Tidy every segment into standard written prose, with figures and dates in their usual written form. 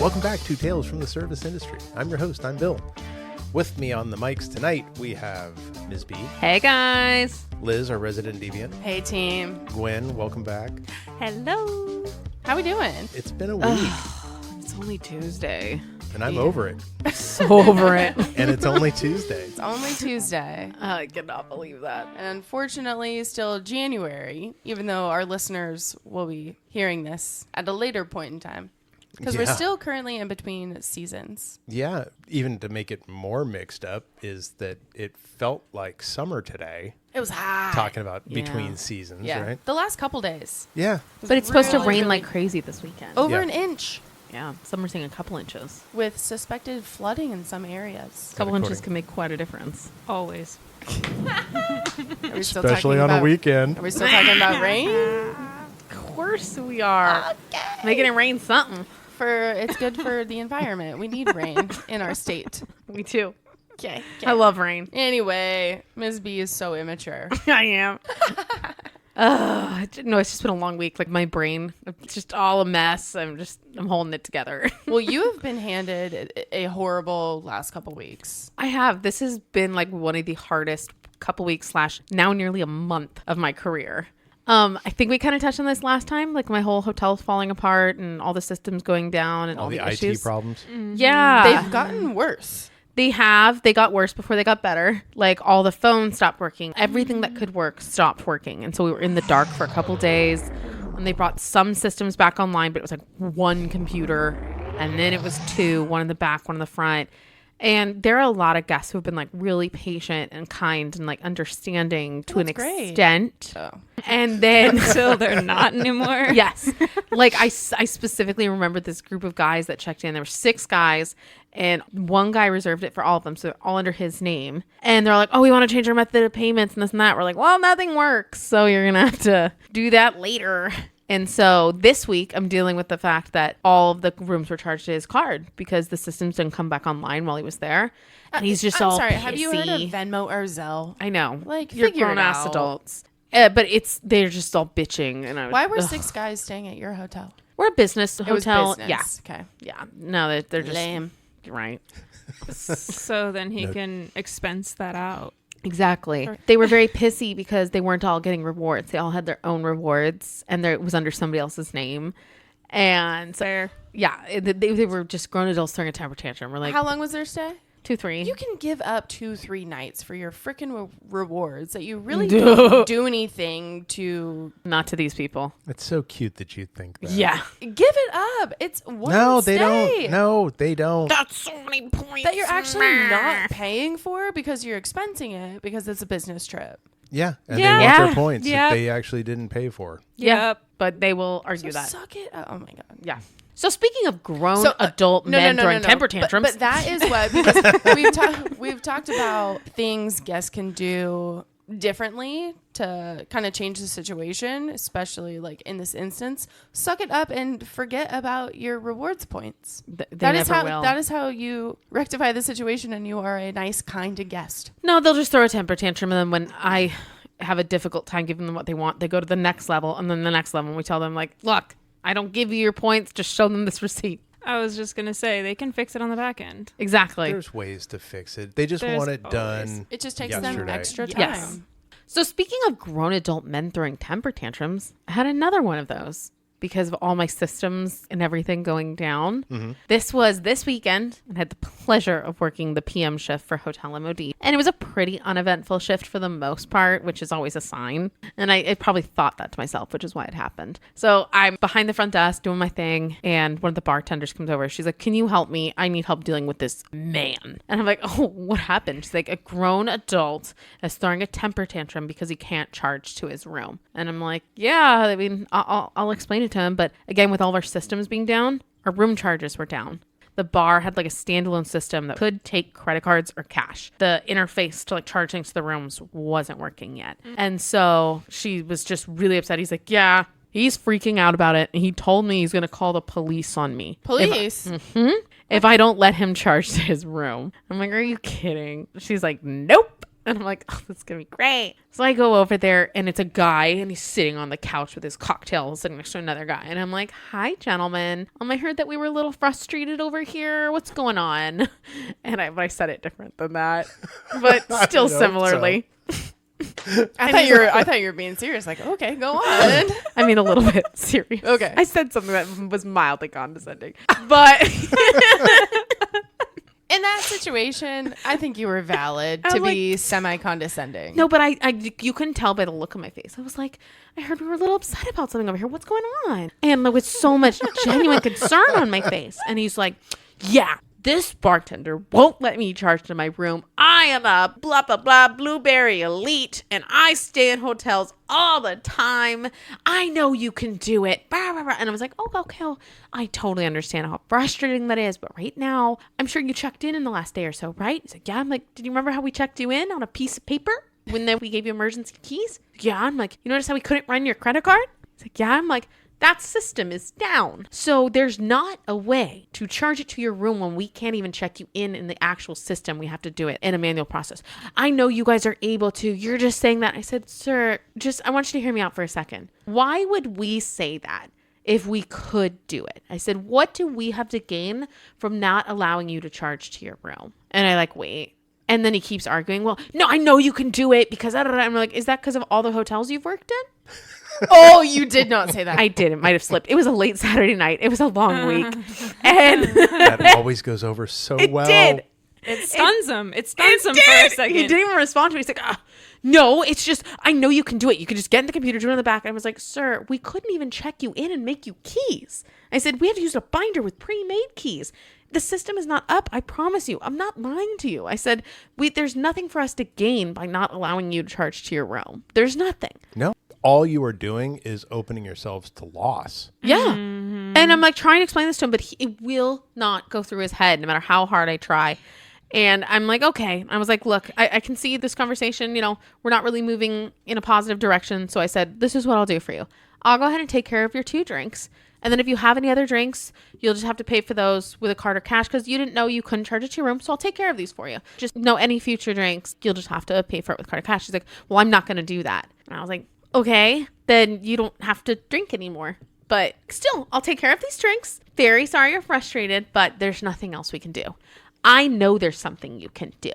Welcome back to Tales from the Service Industry. I'm your host, I'm Bill. With me on the mics tonight, we have Ms. B. Hey, guys. Liz, our resident deviant. Hey, team. Gwen, welcome back. Hello. How we doing? It's been a week, It's only Tuesday. and I'm over it. So over it. And it's only Tuesday. It's only Tuesday. I cannot believe that. And unfortunately, still January, even though our listeners will be hearing this at a later point in time. Because we're Yeah. still currently in between seasons. Yeah, even to make it more mixed up is that it felt like summer today, It was hot. talking about Yeah. between seasons, Yeah. right? The last couple days. Yeah. But it's supposed to really, rain really- like crazy this weekend. Over Yeah. an inch Yeah, some are saying a couple inches. with suspected flooding in some areas. A couple According- inches can make quite a difference. Always. Are we still Especially talking on a about- weekend. Are we still talking about rain? Of course we are. Making it rain something. It's good for the environment. We need rain in our state. Me too. Okay. I love rain. Anyway, Ms. B is so immature. I am. No, it's just been a long week. Like my brain, it's just all a mess. I'm holding it together. Well, you have been handed a horrible last couple weeks. I have. This has been like one of the hardest couple weeks / now nearly a month of my career. I think we kind of touched on this last time, like my whole hotel's falling apart and all the systems going down and all, All the issues. IT problems. Yeah. They've gotten worse. They have. They got worse before they got better. Like all the phones stopped working. Everything that could work stopped working. And so we were in the dark for a couple days. And they brought some systems back online, but it was like one computer. And then it was two, one in the back, one in the front. And there are a lot of guests who have been like really patient and kind and like understanding to an That's great. extent. Oh. And then Until they're not anymore. yes. Like I specifically remember this group of guys that checked in. There were 6 guys and one guy reserved it for all of them. So they're all under his name. And they're like, oh, we want to change our method of payments and this and that. We're like, well, nothing works. So you're going to have to do that later. And so this week I'm dealing with the fact that all of the rooms were charged to his card because the systems didn't come back online while he was there. And he's just I'm all sorry. pissy. Have you heard of Venmo or Zelle? I know. Like, you're figure it grown ass out. adults. But they're just all bitching. And Why were 6 guys staying at your hotel? We're a business It was hotel. business. Yeah. Okay. Yeah. No, they're just Lame. right. So then he No. can expense that out. Exactly. They were very pissy because they weren't all getting rewards. They all had their own rewards and it was under somebody else's name. And so, Fair. yeah, they were just grown adults throwing a temper tantrum. We're like, How long was their stay? 2, 3. You can give up 2-3 nights for your freaking rewards that you really don't do anything to. Not to these people. It's so cute that you think that. Yeah. Give it up. It's one No, they stay don't. No, they don't. That's so many points. that you're actually not paying for because you're expensing it because it's a business trip. Yeah, and Yeah. they want Yeah. their points Yeah. that they actually didn't pay for. Yeah. Yep. But they will argue So that. suck it up. Oh my god. Yeah. So speaking of grown So, adult men throwing temper tantrums. But that is what, because we've talked about things guests can do differently to kind of change the situation, especially like in this instance. Suck it up and forget about your rewards points. They That is never how will. that is how you rectify the situation, and you are a nice, kind guest. No, they'll just throw a temper tantrum, and then when I have a difficult time giving them what they want, they go to the next level, and then the next level, and we tell them, like, look, I don't give you your points, just show them this receipt. I was just going to say, they can fix it on the back end. Exactly. There's ways to fix it. They just There's want it always- done. It just takes them yesterday. extra time. Yes. So speaking of grown adult men throwing temper tantrums, I had another one of those because of all my systems and everything going down. This was this weekend and had the pleasure of working the PM shift for Hotel MOD. And it was a pretty uneventful shift for the most part, which is always a sign. And I probably thought that to myself, which is why it happened. So I'm behind the front desk doing my thing. And one of the bartenders comes over. She's like, can you help me? I need help dealing with this man. And I'm like, oh, what happened? She's like, a grown adult is throwing a temper tantrum because he can't charge to his room. And I'm like, yeah, I mean, I'll explain it to him. But again, with all of our systems being down, our room charges were down. The bar had like a standalone system that could take credit cards or cash. The interface to like charge things to the rooms wasn't working yet. And so she was just really upset. He's like, yeah, he's freaking out about it. And he told me he's going to call the police on me. Police. If I don't let him charge to his room. I'm like, are you kidding? She's like, nope. And I'm like, oh, that's going to be great. So I go over there and it's a guy and he's sitting on the couch with his cocktail sitting next to another guy. And I'm like, hi, gentlemen. I heard that we were a little frustrated over here. What's going on? And I said it different than that, but still similarly. I thought you were being serious. Like, okay, go on. I mean, a little bit serious. Okay. I said something that was mildly condescending, but In that situation, I think you were valid to be semi-condescending. no, but you couldn't tell by the look on my face. I was like, I heard we were a little upset about something over here. What's going on? And there was so much genuine concern on my face. And he's like, yeah, this bartender won't let me charge to my room. I am a blah, blah, blah, blueberry elite, and I stay in hotels all the time. I know you can do it. Blah, blah, blah. And I was like, oh, okay. Well, I totally understand how frustrating that is. But right now, I'm sure you checked in the last day or so, right? He's like, yeah. I'm like, did you remember how we checked you in on a piece of paper when then we gave you emergency keys? Yeah. I'm like, you notice how we couldn't run your credit card? He's like, yeah. I'm like, that system is down. So there's not a way to charge it to your room when we can't even check you in the actual system. We have to do it in a manual process. I know you guys are able to. You're just saying that. I said, sir, I want you to hear me out for a second. Why would we say that if we could do it? I said, what do we have to gain from not allowing you to charge to your room? And I wait. And then he keeps arguing, well, no, I know you can do it because I'm like, is that because of all the hotels you've worked in? Oh, you did not say that. I did. It might have slipped. It was a late Saturday night. It was a long week. And That always goes over so well. did. It stuns him. It stuns him for a second. He didn't even respond to me. He's like, no, it's just, I know you can do it. You can just get in the computer, do it on the back. And I was like, sir, we couldn't even check you in and make you keys. I said, we have to use a binder with pre-made keys. The system is not up. I promise you. I'm not lying to you. I said, there's nothing for us to gain by not allowing you to charge to your room. There's nothing. No. All you are doing is opening yourselves to loss. Yeah. Mm-hmm. And I'm trying to explain this to him, but it will not go through his head no matter how hard I try. And I'm like, okay. I was like, look, I can see this conversation, we're not really moving in a positive direction. So I said, this is what I'll do for you. I'll go ahead and take care of your 2 drinks. And then if you have any other drinks, you'll just have to pay for those with a card or cash because you didn't know you couldn't charge it to your room. So I'll take care of these for you. Just any future drinks, you'll just have to pay for it with card or cash. She's like, well, I'm not going to do that. And I was like, okay, then you don't have to drink anymore. But still, I'll take care of these drinks. Very sorry you're frustrated, but there's nothing else we can do. I know there's something you can do.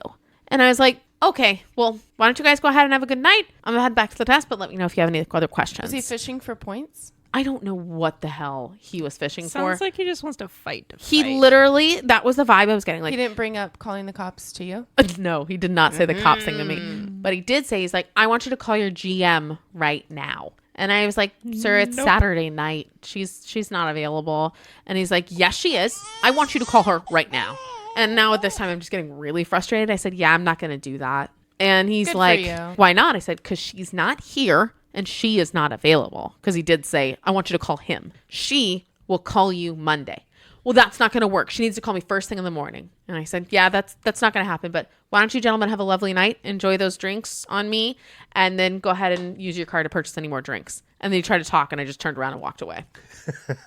And I was like, okay, well, why don't you guys go ahead and have a good night? I'm going to head back to the desk, but let me know if you have any other questions. Was he fishing for points? I don't know what the hell he was fishing for. Sounds like he just wants to fight. He literally, that was the vibe I was getting. He didn't bring up calling the cops to you? No, he did not say the cops thing to me. But he did say, he's like, I want you to call your GM right now. And I was like, sir, it's Saturday night. She's not available. And he's like, yes, she is. I want you to call her right now. And now at this time, I'm just getting really frustrated. I said, yeah, I'm not going to do that. And he's Good like, for you. why not? I said, because she's not here and she is not available. Because he did say, I want you to call him. She will call you Monday. Well, that's not going to work. She needs to call me first thing in the morning. And I said, yeah, that's not going to happen. But why don't you gentlemen have a lovely night? Enjoy those drinks on me. And then go ahead and use your card to purchase any more drinks. And then he tried to talk and I just turned around and walked away.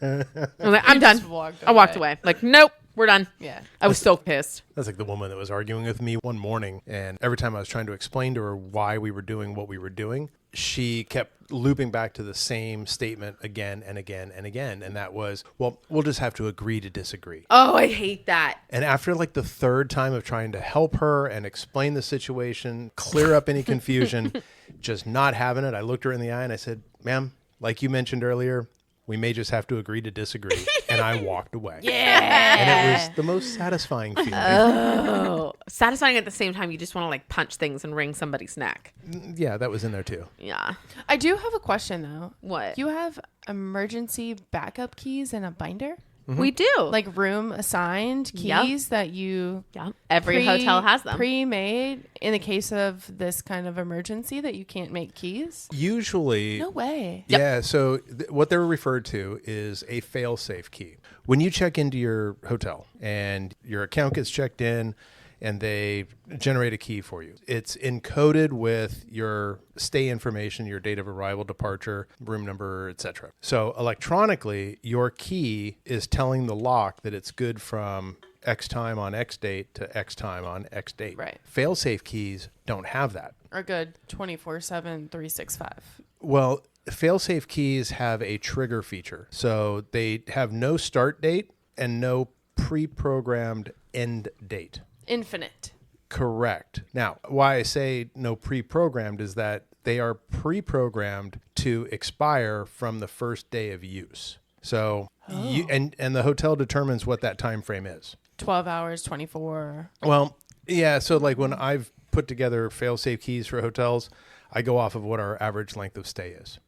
I was like, I'm done. I walked away. Like, nope, we're done. Yeah. I was so pissed. That's like the woman that was arguing with me one morning. And every time I was trying to explain to her why we were doing what we were doing, she kept looping back to the same statement again and again and again. And that was, well, we'll just have to agree to disagree. Oh, I hate that. And after like the 3rd time of trying to help her and explain the situation, clear up any confusion, just not having it, I looked her in the eye and I said, ma'am, like you mentioned earlier, we may just have to agree to disagree. And I walked away. Yeah. And it was the most satisfying feeling. Oh, satisfying at the same time. You just want to like punch things and wring somebody's neck. Yeah, that was in there too. Yeah. I do have a question though. What? You have emergency backup keys in a binder? Mm-hmm. We do. Like room assigned keys that you every hotel has them. Pre-made in the case of this kind of emergency that you can't make keys? Usually. No way. Yeah. So what they're referred to is a fail-safe key. When you check into your hotel and your account gets checked in and they generate a key for you, it's encoded with your stay information, your date of arrival, departure, room number, etc. So electronically, your key is telling the lock that it's good from X time on X date to X time on X date. Right. Fail-safe keys don't have that. Are good 24/7, 365. Well, fail-safe keys have a trigger feature. So they have no start date and no pre-programmed end date. Infinite. Correct. Now, why I say no pre-programmed is that they are pre-programmed to expire from the first day of use. So and the hotel determines what that time frame is. 12 hours, 24. Well, yeah. So like when I've put together fail-safe keys for hotels, I go off of what our average length of stay is.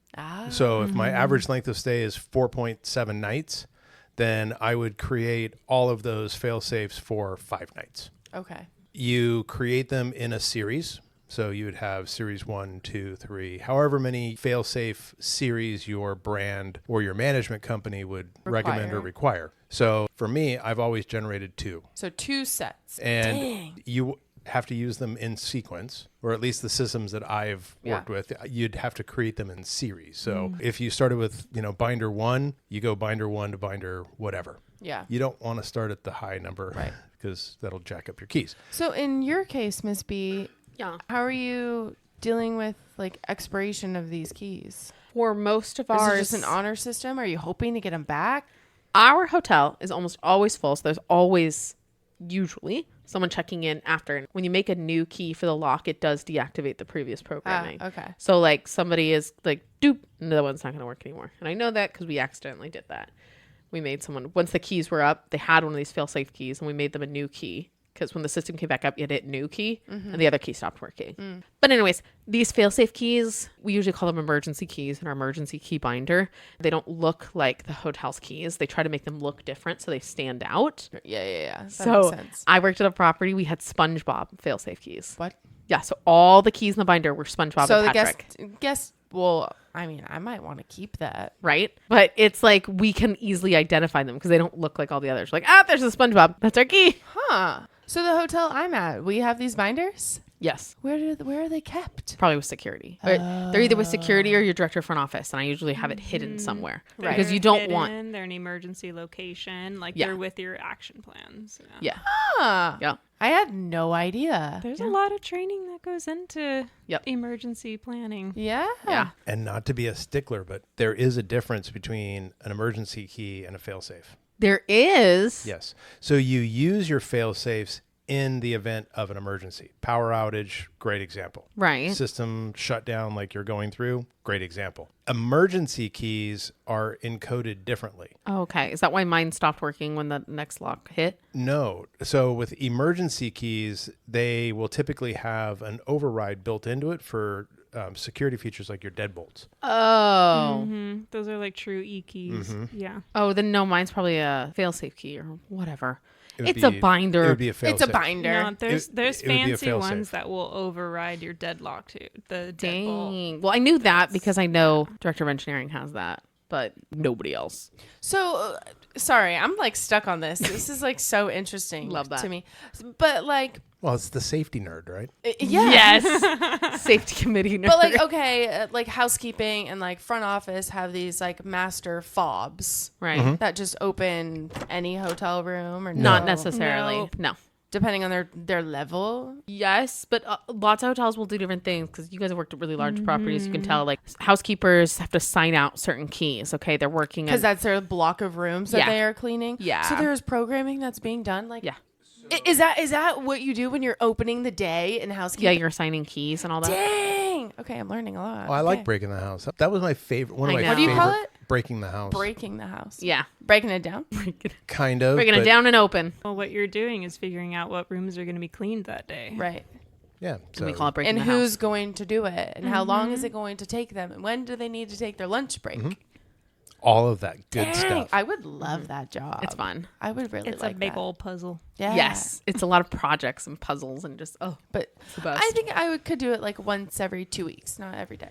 So if my average length of stay is 4.7 nights, then I would create all of those fail-safes for 5 nights. Okay. You create them in a series. So you would have series 1, 2, 3, however many fail-safe series your brand or your management company would recommend or require. So for me, I've always generated 2. So 2 sets. And you have to use them in sequence, or at least the systems that I've worked with, you'd have to create them in series. So if you started with, binder 1, you go binder 1 to binder whatever. Yeah. You don't want to start at the high number, right? Because that'll jack up your keys. So in your case, Miss B, how are you dealing with like expiration of these keys? For most of Is ours, it just an honor system? Are you hoping to get them back? our hotel is almost always full. So there's always usually someone checking in after. And when you make a new key for the lock, it does deactivate the previous programming. Okay. So like somebody is like, doop, no, that one's not going to work anymore. And I know that because we accidentally did that. We made someone, once the keys were up, they had one of these fail-safe keys and we made them a new key. Because when the system came back up, you hit new key and the other key stopped working. But anyways, these fail-safe keys, we usually call them emergency keys in our emergency key binder. They don't look like the hotel's keys. They try to make them look different so they stand out. Yeah. That So makes sense. I worked at a property. We had SpongeBob fail-safe keys. What? Yeah, so all the keys in the binder were SpongeBob So and the Patrick. guess. Well, I mean, I might want to keep that. Right? But it's like we can easily identify them because they don't look like all the others. Like, there's a SpongeBob. That's our key. Huh. So the hotel I'm at, we have these binders? Yes. Where are they kept? Probably with security. They're either with security or your director of front office. And I usually have it hidden somewhere. Right. Because you don't want... They're an emergency location. Like, Yeah. they're with your action plans. Yeah. Huh. Yeah. I had no idea. There's a lot of training that goes into Yep. emergency planning. Yeah. Yeah. And not to be a stickler, but there is a difference between an emergency key and a fail-safe. There is... Yes. So you use your fail-safes in the event of an emergency. Power outage, great example. Right. System shutdown like you're going through, great example. Emergency keys are encoded differently. Oh, okay. Is that why mine stopped working when the next lock hit? No. So with emergency keys, they will typically have an override built into it for security features like your deadbolts. Oh. Mm-hmm. Those are like true E keys. Yeah. Oh, then no, mine's probably a fail-safe key or whatever. It would It's a be- binder. It would be a fail-safe. It's a binder. No, there's it would be a fancy fail-safe. ones that will override your deadlock too. The deadbolt. Dang. Well, I knew that because I know Director of Engineering has that, but nobody else. So, sorry, I'm like stuck on this. This is like so interesting Love that. to me. But like, Well, it's the safety nerd, right? Yes. Safety committee nerd. But like, okay, like housekeeping and like front office have these like master fobs Right. that just open any hotel room or Not no? necessarily. No. Depending on their level. Yes, but lots of hotels will do different things because you guys have worked at really large properties. You can tell like housekeepers have to sign out certain keys. Okay, they're working Because that's their block of rooms that Yeah. they are cleaning. Yeah. So there's programming that's being done. Like, Yeah. Is that what you do when you're opening the day in housekeeping? Yeah, you're assigning keys and all that. Dang. Okay, I'm learning a lot. Oh, I like Okay. Breaking the House. That was my favorite. One of I my know. What do you call favorite- it? Breaking the House. Breaking the house. Yeah. Breaking it down. Kind of. Breaking it but- down and open. Well, what you're doing is figuring out what rooms are going to be cleaned that day. Right. Yeah. And So we call it breaking And the who's house. going to do it? And how long is it going to take them? And when do they need to take their lunch break? all of that good Dang, stuff. I would love that job. It's fun. I would really It's like a big that. old puzzle. Yeah. Yes. It's a lot of projects and puzzles and just, But it's the best. I think could do it like once every 2 weeks, not every day.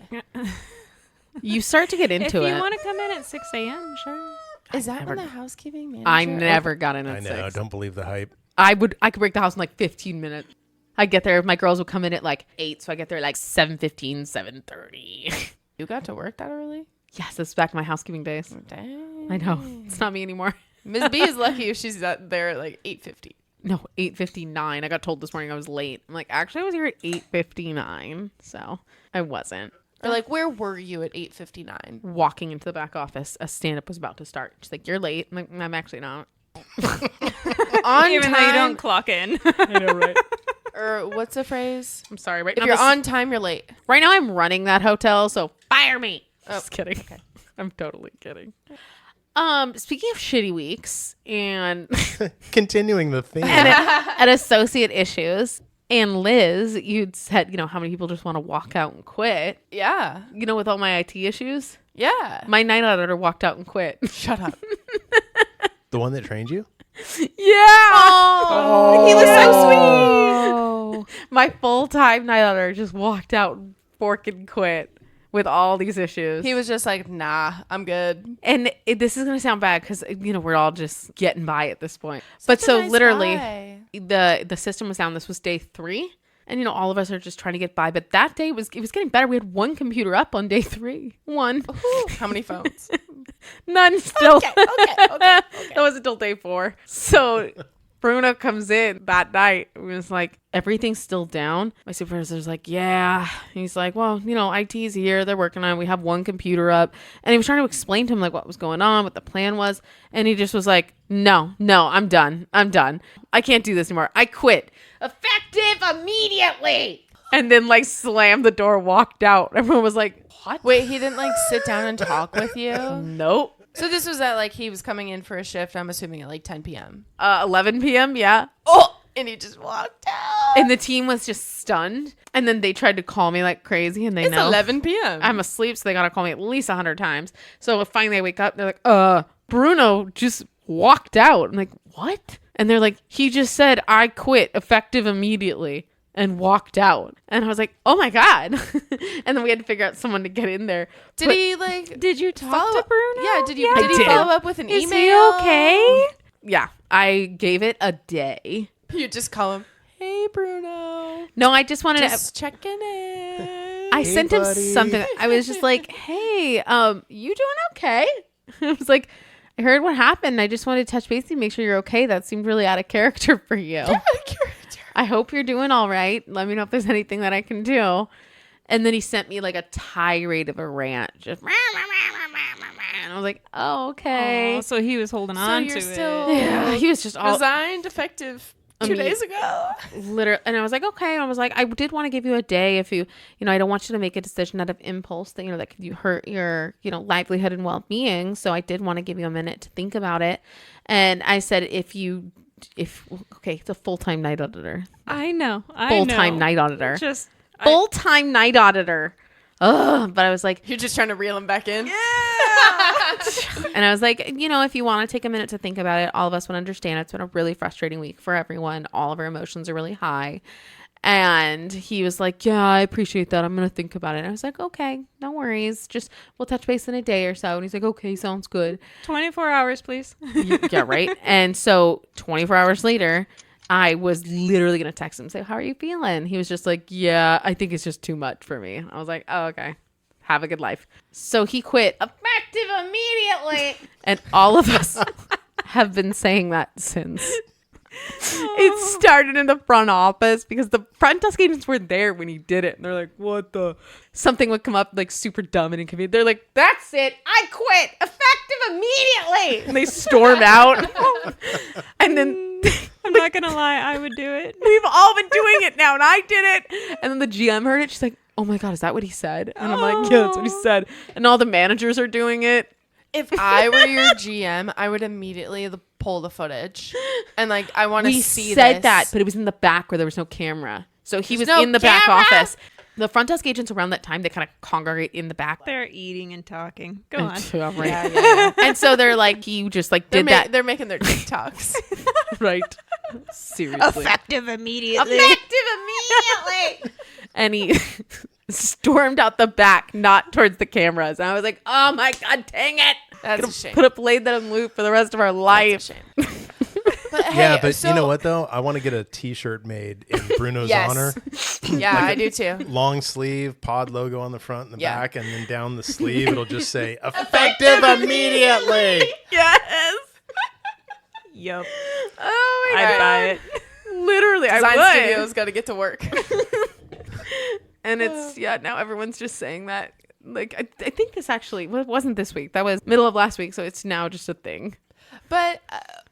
You start to get If into you it. want to come in at 6 a.m., sure. Is that never- when the housekeeping manager? I never got in I at know. 6. Don't believe the hype. I could break the house in like 15 minutes. I'd get there. My girls would come in at like 8. So I get there at like 7:15, 7:30. You got to work that early? Yes, this is back to my housekeeping days. Dang. I know. It's not me anymore. Miss B is lucky if she's there at like 8:50. No, 8:59. I got told this morning I was late. I'm like, actually, I was here at 8:59, so I wasn't. Or like, where were you at 8:59? Walking into the back office, a stand-up was about to start. She's like, you're late. I'm like, I'm actually not. On Even though you don't clock in. I know, right? Or what's the phrase? I'm sorry. Right If now, you're on time, you're late. right now, I'm running that hotel, so fire me. Oh, Just kidding. Okay. I'm totally kidding. Speaking of shitty weeks and Continuing the theme. and associate issues, and Liz, you'd said, how many people just want to walk out and quit. Yeah. With all my IT issues, Yeah. my night auditor walked out and quit. Shut up. The one that trained you? Yeah. Oh. He was so sweet. My full-time night auditor just walked out and forking quit with all these issues. He was just like, nah, I'm good. And this is going to sound bad because, we're all just getting by at this point. But Such a so nice literally guy. the system was down. This was day 3. And, all of us are just trying to get by. But that day it was getting better. We had 1 computer up on day 3. 1. Ooh, how many phones? None still. Okay. That wasn't until day 4. So Bruno comes in that night. It was like, everything's still down. My supervisor's like, yeah. He's like, well, IT's here. They're working on it. We have 1 computer up. And he was trying to explain to him like what was going on, what the plan was. And he just was like, no, I'm done. I can't do this anymore. I quit. Effective immediately. And then like slammed the door, walked out. Everyone was like, what? Wait, he didn't like sit down and talk with you? Nope. So this was at like he was coming in for a shift, I'm assuming at like 10 p.m. 11 p.m. Yeah. Oh, and he just walked out. And the team was just stunned. And then they tried to call me like crazy, and they It's know 11 p.m. I'm asleep, so they gotta call me at least 100 times. So finally I wake up, they're like, Bruno just walked out. I'm like, what? And they're like, he just said, I quit effective immediately, and walked out. And I was like, oh my God. And then we had to figure out someone to get in there. Did he like Did you talk follow to up? Bruno? Yeah, did he did. follow up with an Is email? he okay? Yeah, I gave it a day. You just call him, hey Bruno. No, I just wanted Just checking in. I Hey, sent him buddy. something. I was just like, hey, you doing okay? I was like, I heard what happened. I just wanted to touch base with you, make sure you're okay. That seemed really out of character for you. I hope you're doing all right. Let me know if there's anything that I can do. And then he sent me like a tirade of a rant. Just, and I was like, oh, okay. Oh, so he was holding on you're to still it. Yeah, he was just all resigned effective 2 days ago. literally. And I was like, okay. And I was like, I did want to give you a day if you, I don't want you to make a decision out of impulse that, that could hurt your, livelihood and well-being. So I did want to give you a minute to think about it. And I said, it's a full-time night auditor. I know. Full-time night auditor. Just Full-time night auditor. Ugh. But I was like, You're just trying to reel him back in? and I was like, if you want to take a minute to think about it, all of us would understand. It's been a really frustrating week for everyone. All of our emotions are really high. And he was like, yeah, I appreciate that. I'm going to think about it. And I was like, okay, no worries. Just we'll touch base in a day or so. And he's like, okay, sounds good. 24 hours, please. Yeah, right. And so 24 hours later, I was literally going to text him and say, how are you feeling? He was just like, yeah, I think it's just too much for me. I was like, oh, okay. Have a good life. So he quit effective immediately. And all of us have been saying that since. It started in the front office because the front desk agents were there when he did it. And they're like, what the? Something would come up like super dumb and inconvenient. They're like, that's it. I quit effective immediately. And they storm out. And then I'm not going to lie. I would do it. we've all been doing it now. And I did it. And then the GM heard it. She's like, oh my God, is that what he said? And I'm like, yeah, that's what he said. And all the managers are doing it. If I were your GM, I would immediately pull the footage. And like, I want to We see said this. that, but it was in the back where there was no camera. So he was no in the back camera? office. The front desk agents around that time, they kind of congregate in the back. They're eating and talking. Go on. Yeah, right. Yeah. And so they're like, he just like did that. They're making their TikToks. Right. Seriously. Effective immediately. Effective immediately. And he stormed out the back, not towards the cameras. And I was like, oh my God, dang it. That's Gonna a shame. Put a blade that in loop for the rest of our life. That's a shame. But hey, Yeah, but so- you know what though? I want to get a T-shirt made in Bruno's Yes. honor. Yeah, I do too. Long sleeve, pod logo on the front and the Yeah. back, and then down the sleeve it'll just say "effective immediately." Yes. Yup. Oh my I'd God. buy it. Literally, Design I would. studio's got to get to work. And it's, now everyone's just saying that. Like, I think this actually wasn't this week. That was middle of last week. So it's now just a thing. But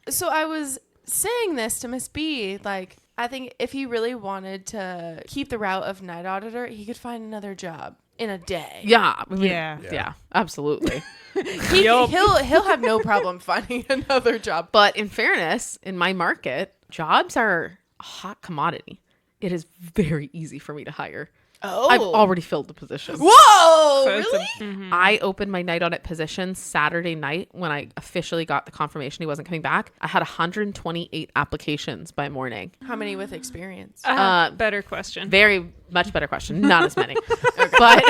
so I was saying this to Miss B, like, I think if he really wanted to keep the route of night auditor, he could find another job in a day. Yeah. I mean, Yeah. Yeah, absolutely. He'll have no problem finding another job. But in fairness, in my market, jobs are a hot commodity. It is very easy for me to hire. Oh, I've already filled the position. Whoa! So it's Really? I opened my night audit position Saturday night when I officially got the confirmation he wasn't coming back. I had 128 applications by morning. How many with experience? better question. Very much better question. Not as many. But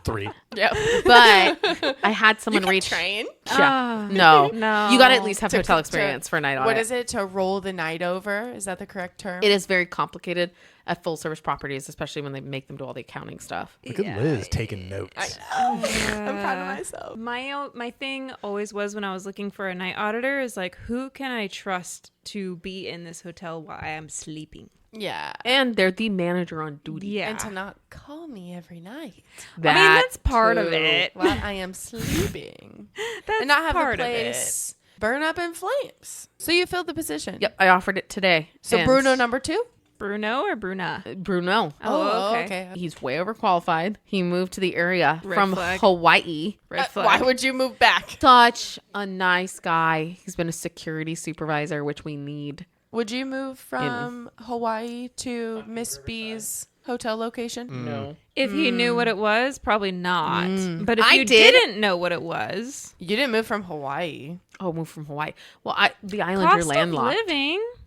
3. Yeah. but I had someone reach. Train. Yeah. No. No. You got to at least have To- hotel to- experience for a night audit. What is it to roll the night over? Is that the correct term? It is very complicated at full service properties, especially when they make them do all the accounting stuff. Look at Liz taking notes. I'm proud of myself. My thing always was when I was looking for a night auditor is like, who can I trust to be in this hotel while I am sleeping? Yeah. And they're the manager on duty. Yeah. And to not call me every night that's part of too. it. while I am sleeping. That's And not have part the of it. place burn up in flames. So you filled the position. Yep, I offered it today. So And Bruno number 2? Bruno or Bruna? Bruno. Oh, okay. He's way overqualified. He moved to the area Red from flag. Hawaii. Red flag. Why would you move back? Such a nice guy. He's been a security supervisor, which we need. Would you move from Hawaii to Miss B's hotel location? No. If he knew what it was, probably not. But if I you did. didn't know what it was, You didn't move from Hawaii. Oh, moved from Hawaii. Well, the island you're landlocked.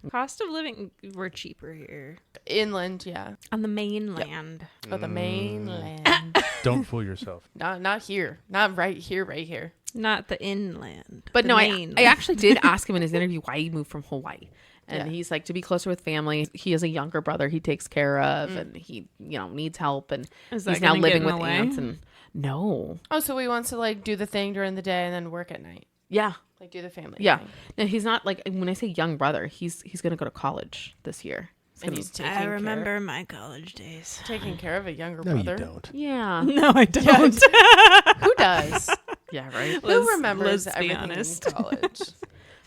Cost of living, we're cheaper here Inland, yeah. on the mainland. Oh, the mainland. Don't fool yourself. Not here. Not right here. Not the inland. But the no, I mainland. actually did ask him in his interview why he moved from Hawaii. And Yeah. he's like, to be closer with family. He has a younger brother he takes care of, and he, needs help. And Is that he's now gonna get living in with the way? aunts. And no, Oh, so he wants to like do the thing during the day and then work at night. yeah, Like do the family yeah. thing. No, he's not like when I say young brother, he's gonna go to college this year. And he's taking I remember my college days. taking care of a younger No, brother. you don't. Yeah, No, I don't. Who does? yeah, right. Who remembers let's be everything honest. in college?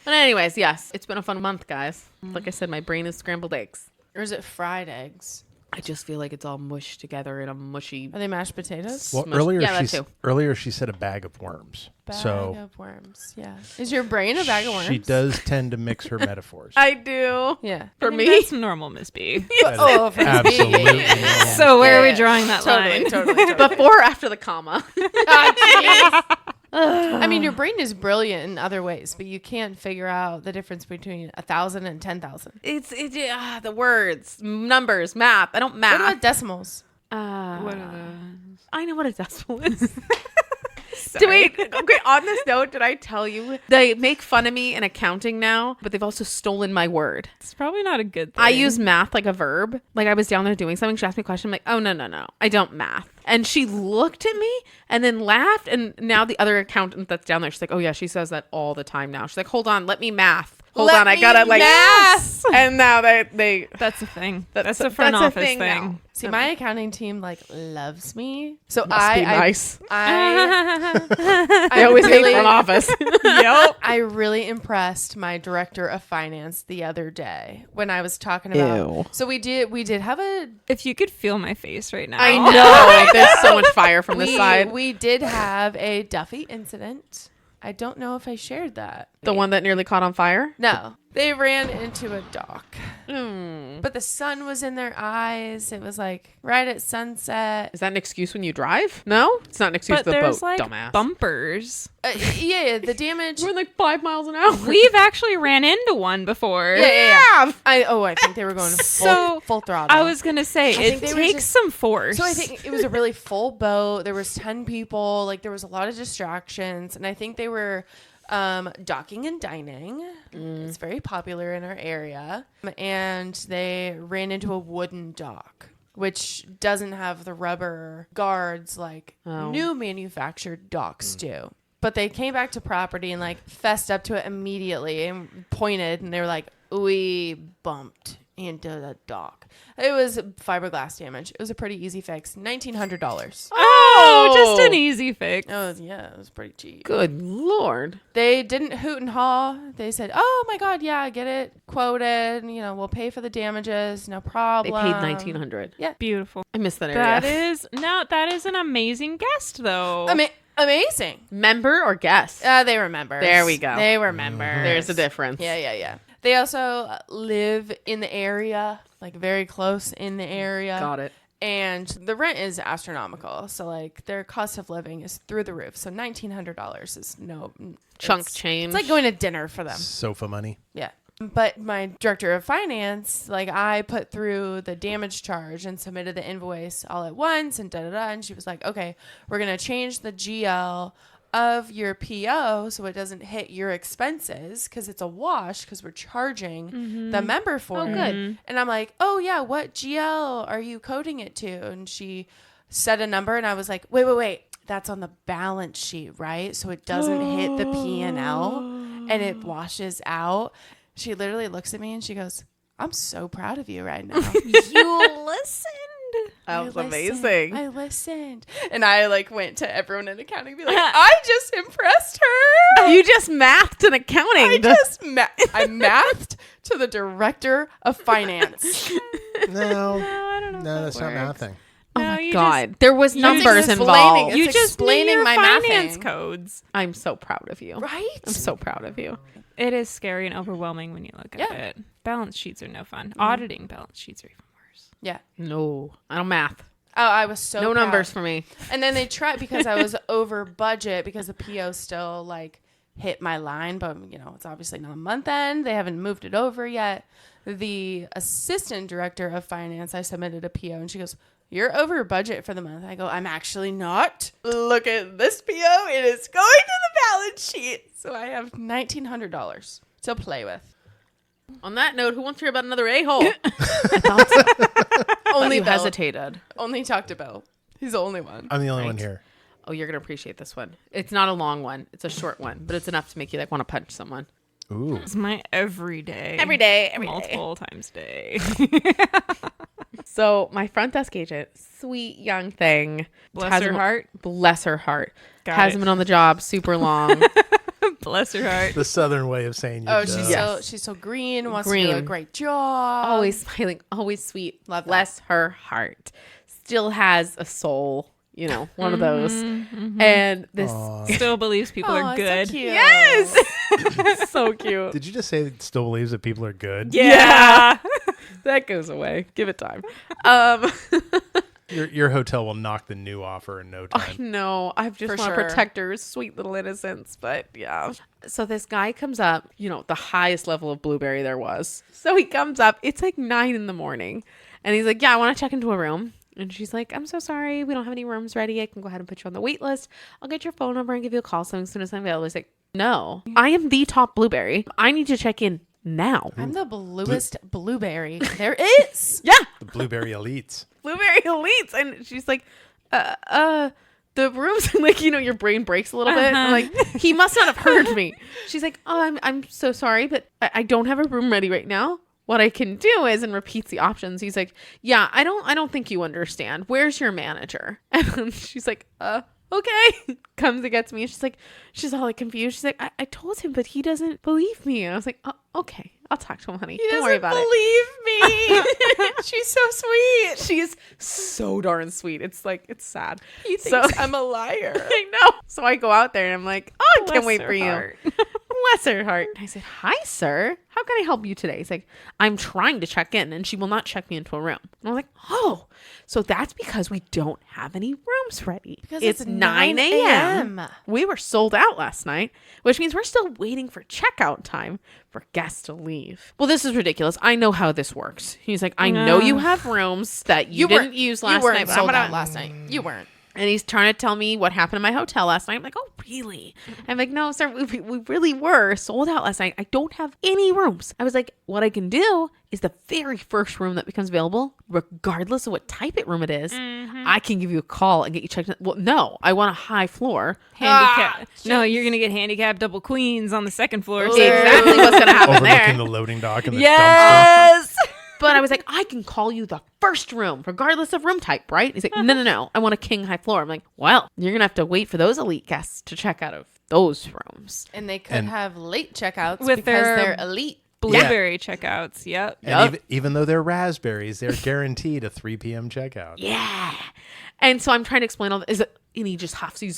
But anyways, yes, it's been a fun month, guys. Like I said, my brain is scrambled eggs. Or is it fried eggs? I just feel like it's all mushed together in a mushy. Are they mashed potatoes? Well, Smush- earlier yeah, that she too. earlier she said a bag of worms. Bag So of worms. Yeah. Is your brain a bag of worms? she does tend to mix her metaphors. I do. Yeah. For I think me, that's normal, Miss B. That is Oh, for me. absolutely. Yeah, yeah, yeah, yeah. normal. So where are we Yeah. drawing that line? Totally. before or after the comma. I mean, your brain is brilliant in other ways, but you can't figure out the difference between 1,000 and 10,000. It's the words, numbers, math. I don't What math. about decimals? What are I know what a decimal is. the... Wait, okay, on this note, did I tell you they make fun of me in accounting now, but they've also stolen my word. It's probably not a good thing. I use math like a verb. Like I was down there doing something. She asked me a question. I'm like, oh, no. I don't math. And she looked at me and then laughed. And now the other accountant that's down there, she's like, oh, yeah, she says that all the time now. She's like, hold on, let me math. Hold Let on, I me gotta like math. And now they That's a thing. That's That's a front that's a office thing thing. now. See, my accounting team like loves me. So Must be nice. I They always really, hate front office. Yep. I really impressed my director of finance the other day when I was talking about. Ew. So we did have a If you could feel my face right now. I know. There's so much fire from this side. We did have a Duffy incident. I don't know if I shared that. The one that nearly caught on fire? No, they ran into a dock, Hmm. but the sun was in their eyes. It was like right at sunset. Is that an excuse when you drive? No? It's not an excuse But for the there's boat, like dumbass. bumpers. Yeah, the damage. We're like 5 miles an hour. We've actually ran into one before. Yeah. I think they were going So, full throttle. I was gonna say think it they were takes just- some force. So I think it was a really full boat. There was 10 people. Like there was a lot of distractions, and I think they were docking and dining. It's very popular in our area, and they ran into a wooden dock, which doesn't have the rubber guards like new manufactured docks do. But they came back to property and like fessed up to it immediately and pointed, and they were like, "We bumped into the dock. It was fiberglass damage. It was a pretty easy fix. $1,900. Oh, just an easy fix. It was pretty cheap. Good Lord. They didn't hoot and haw. They said, "Oh my God, yeah, I get it. Quoted. We'll pay for the damages. No They problem." paid $1,900. Yeah. Beautiful. I miss that area. That is an amazing guest, though. Amazing. Member or guest? They were members. There we go. They were members. There's a difference. Yeah. They also live in the area, like very close in the area. Got it. And the rent is astronomical. So like their cost of living is through the roof. So $1,900 is no Chunk change. It's like going to dinner for them. Sofa money. Yeah. But my director of finance, like I put through the damage charge and submitted the invoice all at once and and she was like, okay, we're going to change the GL of your PO so it doesn't hit your expenses because it's a wash because we're charging the member for it. Good. And I'm like, oh yeah, what GL are you coding it to? And she said a number and I was like, wait. That's on the balance sheet, right? So it doesn't hit the P&L and it washes out. She literally looks at me and she goes, I'm so proud of you right now. You listened. That was amazing. I listened. And I like went to everyone in accounting and be like, I just impressed her. You just mathed in accounting. I mathed to the director of finance. No, I don't know. no, that's not mathing. Oh No, my you God. There was numbers explaining involved. it. You It's just explaining explaining my my finance mathing. codes. I'm so proud of you. Right? I'm so proud of you. It is scary and overwhelming when you look at it. Balance sheets are no fun. Auditing balance sheets are even worse. Yeah. No, I don't math. Oh, I was so No proud. numbers for me. And then they tried because I was over budget because the PO still like hit my line, but it's obviously not month end. They haven't moved it over yet. The assistant director of finance, I submitted a PO and she goes, you're over budget for the month. I go, I'm actually not. Look at this PO. It is going to the balance sheet. So I have $1,900 to play with. On that note, who wants to hear about another a-hole? Only You Bill. hesitated. Only talk to Bill. He's the only one. I'm the only one here. Oh, you're going to appreciate this one. It's not a long one. It's a short one, but it's enough to make you want to punch someone. Ooh. It's my everyday. Every day. Multiple times a day. So my front desk agent, sweet young thing. Bless her heart. Bless her heart. Got Hasn't it. been on the job super long. Bless her heart. The southern way of saying you're She's so green, wants to do a Green. great job. Always smiling, always sweet. Love that. Bless her heart. Still has a soul, one of those. And this Still believes people Aw, are good. So cute. yes, so cute. Did you just say it still believes that people are good? Yeah. That goes away. Give it time. Your hotel will knock the new offer in no I time. know. I just For want to sure. protect her sweet little innocence, but yeah. So this guy comes up, the highest level of blueberry there was. So he comes up. It's like 9 a.m. and he's like, "Yeah, I want to check into a room." And she's like, "I'm so sorry. We don't have any rooms ready. I can go ahead and put you on the wait list. I'll get your phone number and give you a call as soon as I'm available." He's like, "No, I am the top blueberry. I need to check in now." I'm the bluest blueberry there is. Yeah. The blueberry elites. Blueberry elites. And she's like, the rooms, like, your brain breaks a little bit. I'm like, he must not have heard me. She's like, "Oh, I'm so sorry, but I don't have a room ready right now. What I can do is," and repeats the options. He's like, "Yeah, I don't think you understand. Where's your manager?" And she's like, "Okay." Comes and gets me. She's all like confused. She's like, I told him, but he doesn't believe me. And I was like, "Oh, okay. I'll talk to him, honey. Don't worry about it. Believe me. She's so sweet. She is so darn sweet. It's sad. He thinks I'm a liar. I know. So I go out there and I'm like, "Oh, I can't Bless wait her for you." heart. Bless her heart. And I said, "Hi, sir. How can I help you today?" He's like, "I'm trying to check in and she will not check me into a room." And I was like, "Oh, so that's because we don't have any rooms ready." Because it's it's 9 9 a.m. a.m.. We were sold out last night, which means we're still waiting for checkout time for guests to leave. Well, this is ridiculous. I know how this works. He's like, "I know you have rooms that you didn't use last You weren't night. But sold I'm gonna out last night. You weren't. And he's trying to tell me what happened in my hotel last night. I'm like, "Oh, really?" I'm like, "No, sir, we really were sold out last night. I don't have any rooms." I was like, "What I can do is the very first room that becomes available, regardless of what type of room it is, I can give you a call and get you checked in." Well, no, I want a high floor. Handicap. No, you're going to get handicapped double queens on the second floor. Exactly what's going to happen Overlooking there. the loading dock and the dumpster. Yes. But I was like, I can call you the first room, regardless of room type, right? He's like, no. I want a king high floor. I'm like, well, you're going to have to wait for those elite guests to check out of those rooms. And they could have late checkouts With because their they're elite. Blueberry checkouts. Yep. And even though they're raspberries, they're guaranteed a 3 p.m. checkout. Yeah. And so I'm trying to explain all this. And he just huffs. He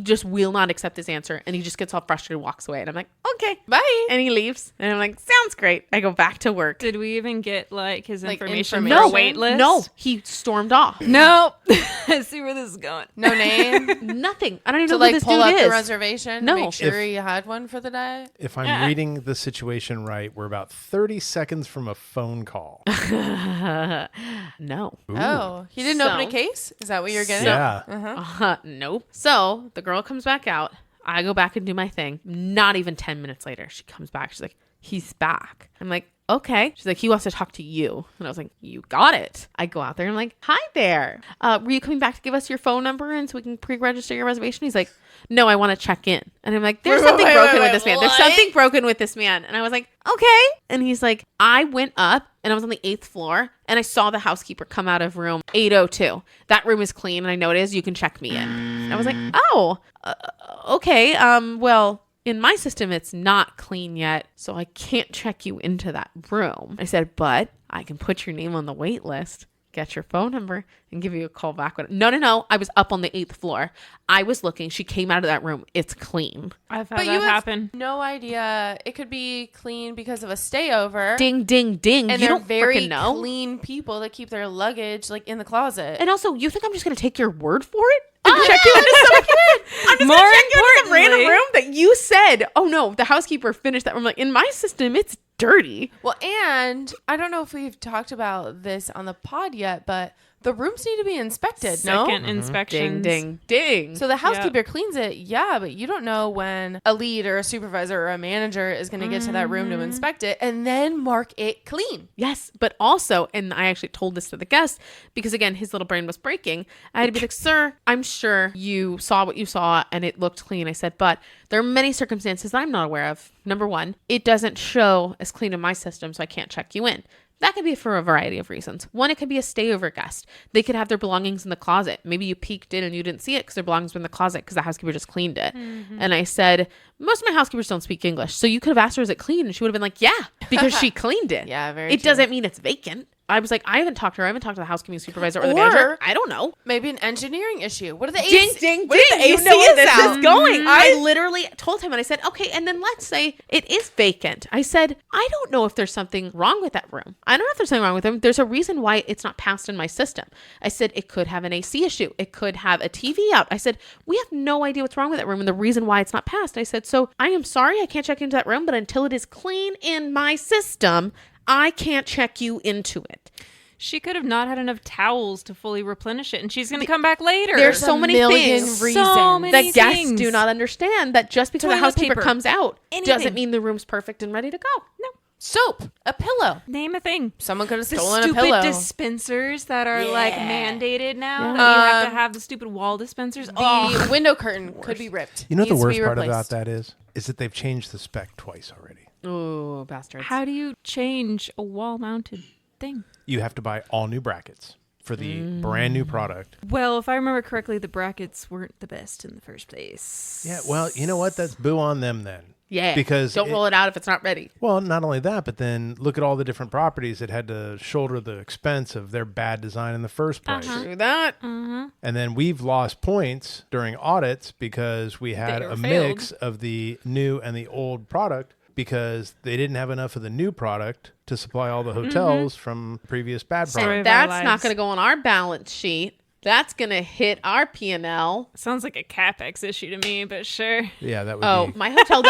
just will not accept his answer. And he just gets all frustrated and walks away. And I'm like, okay, Bye. and he leaves. And I'm like, sounds great. I go back to work. Did we even get like his Like, information? information? For a wait list? No, he stormed off. Nope. I see where this is going. No name Nothing. I don't even to know who like this pull dude up the is. reservation. No. Make sure you had one for the day. If I'm reading the situation right, we're about 30 seconds from a phone call. No. Ooh. Oh, he didn't open a So- case? Is that what you're getting? Yeah. Nope. So the girl comes back out. I go back and do my thing. Not even 10 minutes later, she comes back. She's like, he's back. I'm like, okay. She's like, he wants to talk to you. And I was like, you got it. I go out there and I'm like, hi there. Were you coming back to give us your phone number and so we can pre-register your reservation? He's like, no, I want to check in. And I'm like, there's something broken with this man. There's something broken with this man. And I was like, okay. And he's like, I went up and I was on the 8th floor and I saw the housekeeper come out of room 802. That room is clean and I know it is. You can check me in. And I was like, oh, okay. Well, in my system, it's not clean yet, so I can't check you into that room. I said, but I can put your name on the wait list, get your phone number, and give you a call back. No. I was up on the 8th floor. I was looking. She came out of that room. It's clean. I've had But that you have happen. no idea. It could be clean because of a stayover. Ding, ding, ding. And You they're don't very freaking know. clean people that keep their luggage like in the closet. And also, you think I'm just going to take your word for it? Check you into some I'm just More gonna check you into some random importantly- room that you said, oh no, the housekeeper finished that room. Like, in my system, it's dirty. Well, and I don't know if we've talked about this on the pod yet, but the rooms need to be inspected. Second No. inspections. Ding, ding, ding. So the housekeeper cleans it, yeah, but you don't know when a lead or a supervisor or a manager is going to get to that room to inspect it and then mark it clean. Yes, but also, and I actually told this to the guest because again, his little brain was breaking. I had to be like, sir, I'm sure you saw what you saw and it looked clean. I said, but there are many circumstances I'm not aware of. Number one, it doesn't show as clean in my system, so I can't check you in. That could be for a variety of reasons. One, it could be a stayover guest. They could have their belongings in the closet. Maybe you peeked in and you didn't see it because their belongings were in the closet because the housekeeper just cleaned it. And I said, most of my housekeepers don't speak English. So you could have asked her, is it clean? And she would have been like, yeah, because she cleaned it. Yeah, very It true. doesn't mean it's vacant. I was like, I haven't talked to her. I haven't talked to the housekeeping supervisor or the Or- manager. I don't know. Maybe an engineering issue. What are the Ding, AC? ding, what if ding. the You AC know where is this out? is going. I literally told him and I said, okay, and then let's say it is vacant. I said, I don't know if there's something wrong with that room. I don't know if there's something wrong with them. There's a reason why it's not passed in my system. I said, it could have an AC issue. It could have a TV out. I said, we have no idea what's wrong with that room and the reason why it's not passed. I said, so I am sorry I can't check into that room, but until it is clean in my system, I can't check you into it. She could have not had enough towels to fully replenish it, and she's going to come back later. There's so many million things. reasons. So many That guests things. do not understand that just because the Toilet housekeeper paper. comes out Anything. doesn't mean the room's perfect and ready to go. No. Soap, a pillow. Name a thing. Someone could have The stolen a stupid pillow. dispensers that are like mandated now. Yeah. That you have to have the stupid wall dispensers. The window curtain could be ripped. You know what the Needs to worst be part replaced. about that is that they've changed the spec twice already. Oh, bastards. How do you change a wall-mounted thing? You have to buy all new brackets for the brand new product. Well, if I remember correctly, the brackets weren't the best in the first place. Yeah, well, you know what? That's boo on them then. Yeah. Because don't roll it out if it's not ready. Well, not only that, but then look at all the different properties that had to shoulder the expense of their bad design in the first place. Do that. And then we've lost points during audits because we had They were a failed. mix of the new and the old product because they didn't have enough of the new product to supply all the hotels from previous bad Story product. of our That's not lives. going to go on our balance sheet. That's going to hit our P&L. Sounds like a CapEx issue to me, but sure. Yeah, that would Oh, be. my hotel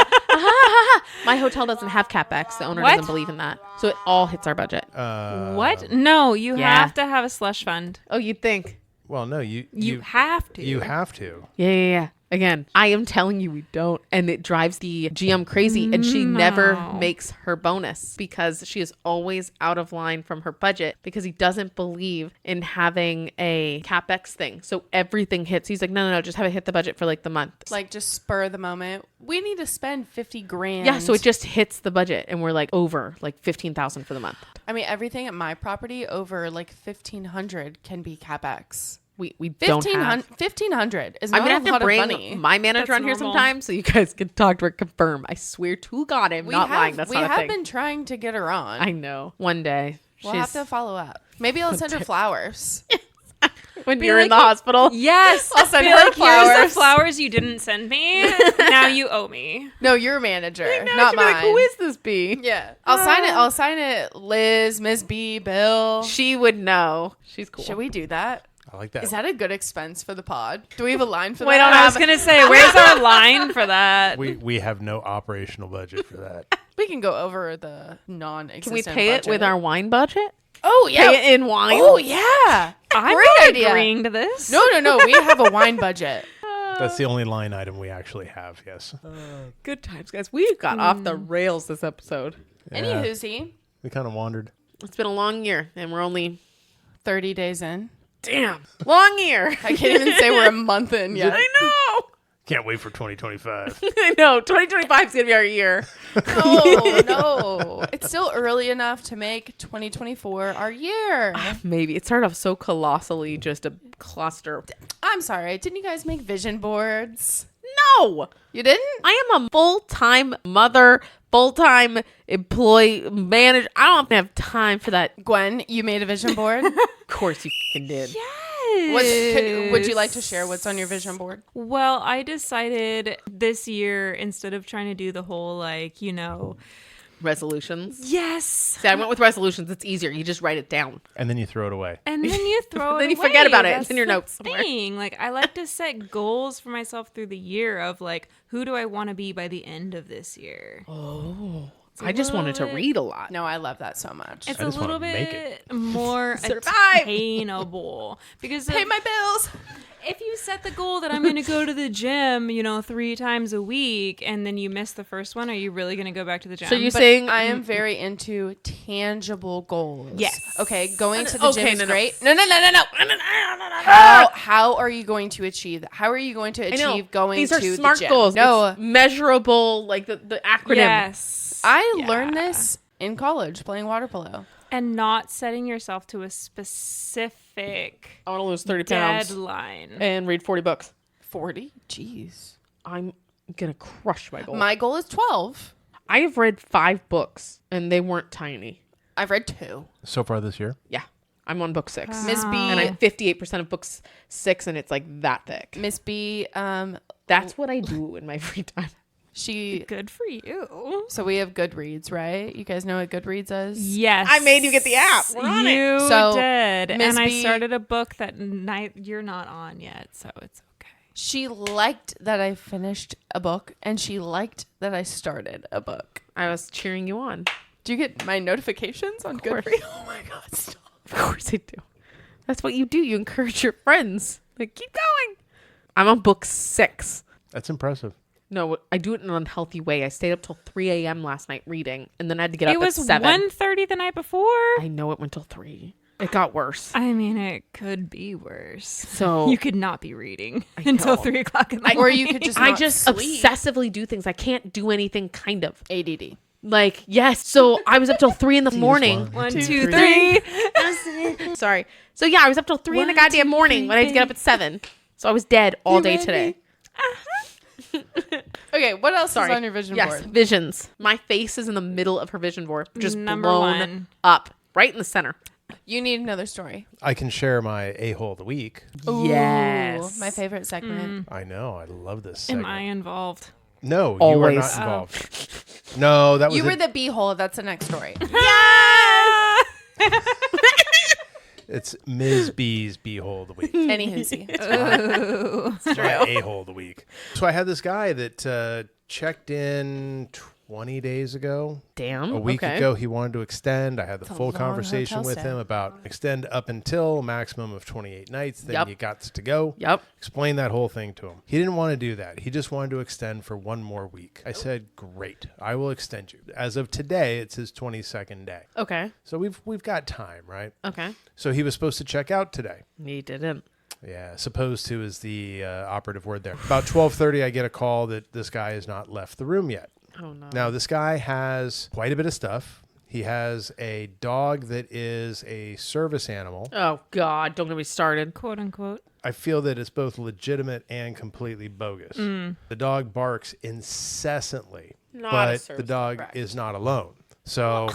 my hotel doesn't have CapEx. The owner What? doesn't believe in that. So it all hits our budget. What? No, you yeah. have to have a slush fund. Oh, you'd think. Well, no, you You have to. You have to. Yeah. Again, I am telling you we don't. And it drives the GM crazy. And she never makes her bonus because she is always out of line from her budget because he doesn't believe in having a CapEx thing. So everything hits. He's like, no, just have it hit the budget for like the month. Like just spur the moment. We need to spend 50 grand. Yeah, so it just hits the budget and we're like over like 15,000 for the month. I mean, everything at my property over like 1,500 can be CapEx. We don't have 1,500 is I'm not gonna a have to lot of bring money. my manager That's on here normal. sometime so you guys can talk to her, confirm. I swear to God, I'm not lying. That's we not a have thing. been trying to get her on. I know. One day. We'll have to follow up. Maybe I'll send her flowers. when Be you're in like, the hospital. Yes. I'll send Be her like, here's flowers. the flowers you didn't send me. Now you owe me. No, you're a manager, Now not she'll be mine. like, who is this bee? Yeah, I'll sign it. I'll sign it. Liz, Miss B, Bill. She would know. She's cool. Should we do that? I like that. Is that a good expense for the pod? Do we have a line for Wait, that? don't I was going to say, where's our line for that? we have no operational budget for that. We can go over the non-existent. Can we pay budget. it with our wine budget? Oh yeah. Pay it in wine? Oh yeah. I'm Great not idea. agreeing to this. No. We have a wine budget. That's the only line item we actually have. Yes. Good times, guys. We got off the rails this episode. Any Yeah. whoosy. We kind of wandered. It's been a long year, and we're only 30 days in. damn long year. I can't even say we're a month in yet. I know. Can't wait for 2025. I know. 2025 is gonna be our year. No. It's still early enough to make 2024 our year. Maybe it started off so colossally, just a cluster. I'm sorry. Didn't you guys make vision boards? No. You didn't? I am a full-time mother, full-time employee, manager. I don't have time for that. Gwen, you made a vision board? Of course you fucking did. Would you like to share what's on your vision board? Well, I decided this year, instead of trying to do the whole, Resolutions. yes. See, I went with resolutions. It's easier. You just write it down. And then you throw it away. And then you throw it Then you away. forget about it. It's That's in your the notes somewhere. thing. Like, I like to set goals for myself through the year of, who do I want to be by the end of this year? Oh. It's a I just wanted to little bit- read a lot. No, I love that so much. It's I a just wanna little make bit more Survive. attainable. Because Pay my bills. if you set the goal that I'm going to go to the gym, 3 times a week, and then you miss the first one, are you really going to go back to the gym? So you're But saying I am very into tangible goals. Yes. Okay, going to the Okay, gym is no. great. No. How are you going to achieve that? How are you going to I know. achieve going These to are the smart gym? goals. No, It's measurable, like the acronym. yes. I learned this in college playing water polo. And not setting yourself to a specific I want to lose 30 pounds deadline. and read 40 books. 40? Jeez. I'm going to crush my goal. My goal is 12. I have read 5 books, and they weren't tiny. I've read 2. So far this year. Yeah. I'm on book 6. Miss B. And I'm 58% of books 6, and it's like that thick. Miss B, That's what I do in my free time. she... Good for you. So we have Goodreads, right? You guys know what Goodreads is? Yes. I made you get the app. We're on it. You So, did. Miss And I B- started a book that you're not on yet, so it's okay. She liked that I finished a book, and she liked that I started a book. I was cheering you on. Do you get my notifications on course. Goodreads? Oh my God, stop. Of course I do. That's what you do. You encourage your friends. Like, keep going. I'm on book 6. That's impressive. No, I do it in an unhealthy way. I stayed up till 3 a.m. last night reading, and then I had to get It up was at 7. 1:30 the night before. I know it went till 3. It got worse. I mean, it could be worse. So You could not be reading I until know. 3 o'clock in the Or morning. you could just I not just sleep. obsessively do things. I can't do anything kind of. ADD. Like, yes. So I was up till 3 in the morning. 1, Two, 2, three. 3. Sorry. So yeah, I was up till 3 in the 1, goddamn 2, morning 3, when I had to get up at 7. So I was dead all day today. Okay, what else Sorry. is on your vision Yes, board? visions. My face is in the middle of her vision board, just Number blown 1. up, right in the center. You need another story. I can share my A-hole of the week. Yes. Ooh, my favorite segment. I know. I love this Am segment. I involved? No, you Always. are not involved. No, that was You were it. the B-hole. That's the next story. It's Ms. B's B-hole of the week. Any whoosy. My A-hole of the week. So I had this guy that checked in 20 days ago. Damn. A week okay. ago, he wanted to extend. I had the It's a full long conversation hotel with stay. him about extend up until a maximum of 28 nights. Then Yep. you got to go. Yep. Explain that whole thing to him. He didn't want to do that. He just wanted to extend for one more week. I said, great, I will extend you. As of today, it's his 22nd day. Okay. So we've got time, right? Okay. So he was supposed to check out today. He didn't. Yeah, supposed to is the operative word there. About 12:30, I get a call that this guy has not left the room yet. Oh, no. Now, this guy has quite a bit of stuff. He has a dog that is a service animal. Oh, God. Don't get me started. Quote unquote. I feel that it's both legitimate and completely bogus. The dog barks incessantly, Not a but the service dog correct. is not alone. So,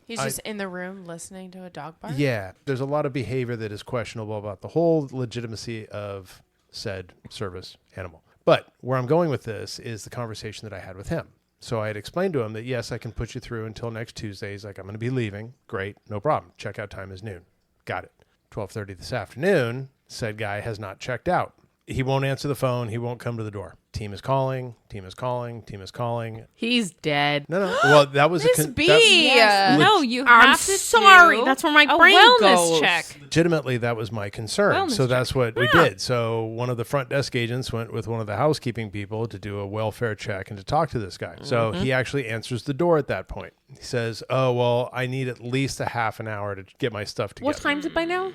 He's just in the room listening to a dog bark. yeah, there's a lot of behavior that is questionable about the whole legitimacy of said service animal. But where I'm going with this is the conversation that I had with him. So I had explained to him that, yes, I can put you through until next Tuesday. He's like, I'm going to be leaving. Great. No problem. Checkout time is noon. Got it. 12:30 this afternoon, said guy has not checked out. He won't answer the phone. He won't come to the door. Team is calling. Team is calling. Team is calling. He's dead. No. Well, that was Miss a B. that- No, you I'm have to sorry. do That's where my a brain wellness goes. check. legitimately that was my concern. Wellness So check. that's what we did. So one of the front desk agents went with one of the housekeeping people to do a welfare check and to talk to this guy. So he actually answers the door at that point. He says, oh, well, I need at least a half an hour to get my stuff together. What time is it by now?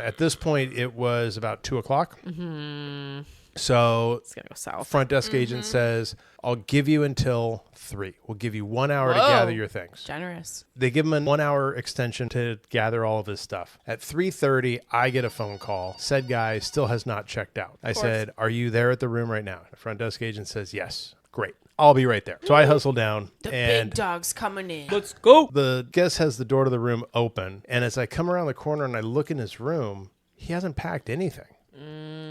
At this point, it was about 2:00. So It's going to go south. front desk agent says, I'll give you until 3. We'll give you 1 hour to Whoa. gather your things. Generous. They give him a 1 hour extension to gather all of his stuff. At 3:30, I get a phone call. Said guy still has not checked out. I said, are you there at the room right now? The front desk agent says, yes. Great. I'll be right there. So I hustle down The and big dog's coming in. let's go. The guest has the door to the room open. And as I come around the corner and I look in his room, he hasn't packed anything.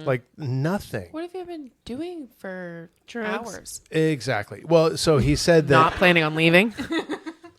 Like nothing. What have you been doing for Drugs. hours? Exactly. Well, so he said that Not planning on leaving.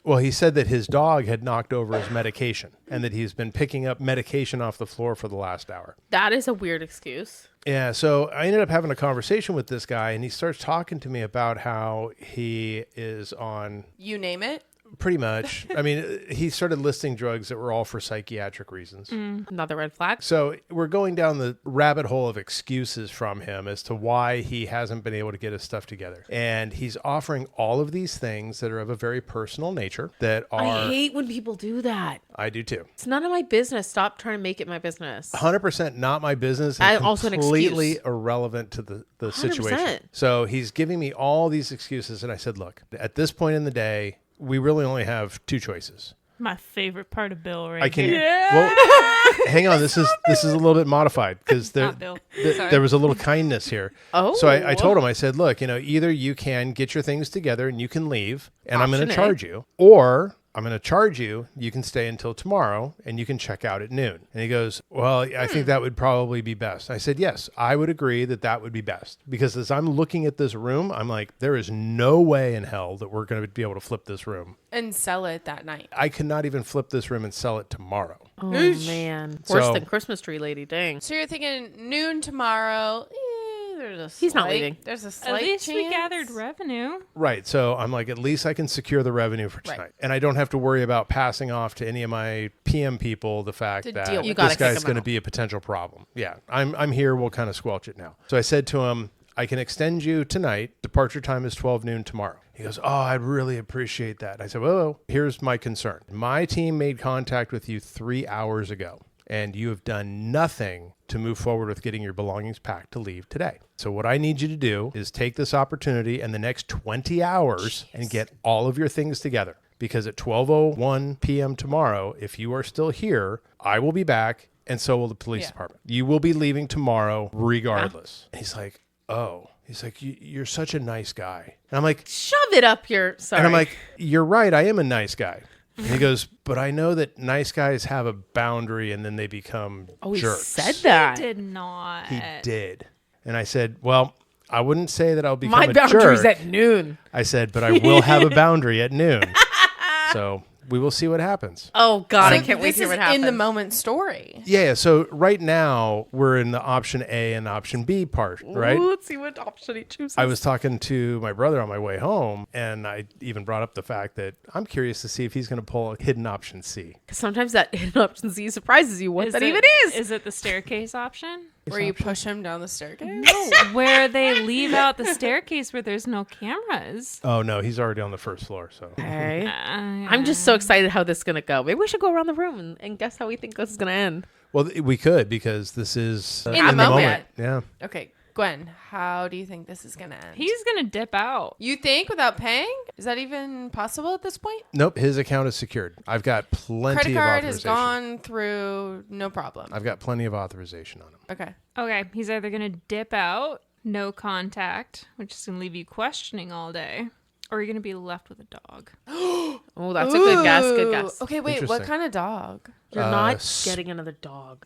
Well, he said that his dog had knocked over his medication and that he's been picking up medication off the floor for the last hour. That is a weird excuse. Yeah, so I ended up having a conversation with this guy, and he starts talking to me about how he is on You name it. pretty much. I mean, he started listing drugs that were all for psychiatric reasons. Another red flag. So we're going down the rabbit hole of excuses from him as to why he hasn't been able to get his stuff together. And he's offering all of these things that are of a very personal nature that are... I hate when people do that. I do too. It's none of my business. Stop trying to make it my business. 100% not my business I and also an completely excuse. irrelevant to the situation. 100%. So he's giving me all these excuses, and I said, look, at this point in the day, we really only have 2 choices. My favorite part of Bill right I can here. well hang on, this is a little bit modified because there Not Bill. Sorry. there was a little kindness here. Oh. So I told him, I said, look, either you can get your things together and you can leave and I'm going Option to A. charge you, or I'm going to charge you. You can stay until tomorrow and you can check out at noon. And he goes, well, I think that would probably be best. I said, yes, I would agree that would be best. Because as I'm looking at this room, I'm like, there is no way in hell that we're going to be able to flip this room. And sell it that night. I could not even flip this room and sell it tomorrow. Oh, man. Worse So- than Christmas tree lady. Dang. So you're thinking noon tomorrow. There's a He's not slight- leaving. There's a At slight least we chance. gathered revenue. Right. So I'm like, at least I can secure the revenue for tonight. Right. And I don't have to worry about passing off to any of my PM people the fact To that deal with You gotta this kick guy's him going to out. be a potential problem. Yeah. I'm here. We'll kind of squelch it now. So I said to him, I can extend you tonight. Departure time is 12 noon tomorrow. He goes, oh, I'd really appreciate that. And I said, well, here's my concern. My team made contact with you 3 hours ago, and you have done nothing to move forward with getting your belongings packed to leave today. So what I need you to do is take this opportunity in the next 20 hours and get all of your things together. Because at 12:01 p.m. tomorrow, if you are still here, I will be back, and so will the police department. You will be leaving tomorrow regardless. And he's like, oh. He's like, you're such a nice guy. And I'm like, Shove it up your... Sorry. and I'm like, you're right. I am a nice guy. And he goes, but I know that nice guys have a boundary and then they become oh, he jerks. said that. Did not. He did. And I said, well, I wouldn't say that I'll become My a boundary's jerk. at noon. I said, but I will have a boundary at noon. So we will see what happens. Oh God, I So can't wait this to hear is what happens. in the moment story. Yeah. So right now we're in the option A and option B part, right? Ooh, let's see what option he chooses. I was talking to my brother on my way home, and I even brought up the fact that I'm curious to see if he's going to pull a hidden option C. Sometimes that hidden option C surprises you. What Is that it- even is? Is it the staircase option? Where you push him down the staircase? No, where they leave out the staircase where there's no cameras. Oh no, he's already on the first floor. So Okay. I'm just so excited how this is gonna go. Maybe we should go around the room and guess how we think this is gonna end. well, we could because this is In the moment. Yeah. Okay, Gwen, how do you think this is going to end? He's gonna dip out. You think without paying? Is that even possible at this point? Nope, his account is secured. I've got plenty Credit of card authorization. has gone through, no problem. I've got plenty of authorization on him. Okay. Okay, he's either gonna dip out, no contact, which is gonna leave you questioning all day, or you're gonna be left with a dog. Oh, that's a good guess. Good Ooh. guess. Okay, wait, what Interesting. kind of dog? You're Uh, not s- getting another dog.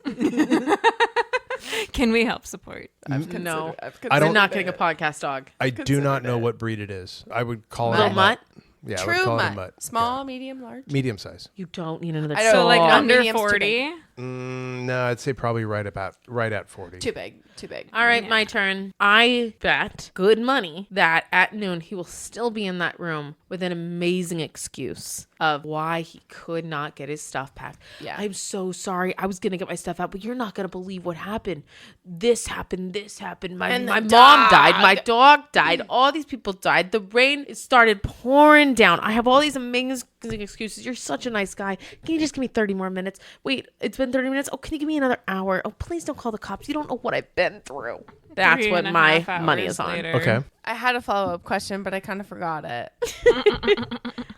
Can we help support? No, I you're don't- not getting a podcast dog. I do not know what breed it is. I would call it Little a mutt. Yeah, I would True call it a mutt. mutt. Small, Yeah. medium, large? Medium size. You don't need another I dog. don't So like Oh, under medium's too 40. No, I'd say probably right at 40. Too big. Too big. All right, Yeah. my turn. I bet good money that at noon he will still be in that room with an amazing excuse of why he could not get his stuff packed. Yeah. I'm so sorry. I was going to get my stuff out, but you're not going to believe what happened. This happened. This happened. My And the mom dog. died. My dog died. All these people died. The rain started pouring down. I have all these amazing excuses. You're such a nice guy. Can you just give me 30 more minutes? Wait, it's been 30 minutes. Oh, can you give me another hour? Oh, please don't call the cops. You don't know what I've been through. That's 3 what and a my half money hours is on. later. Okay. I had a follow-up question, but I kind of forgot it.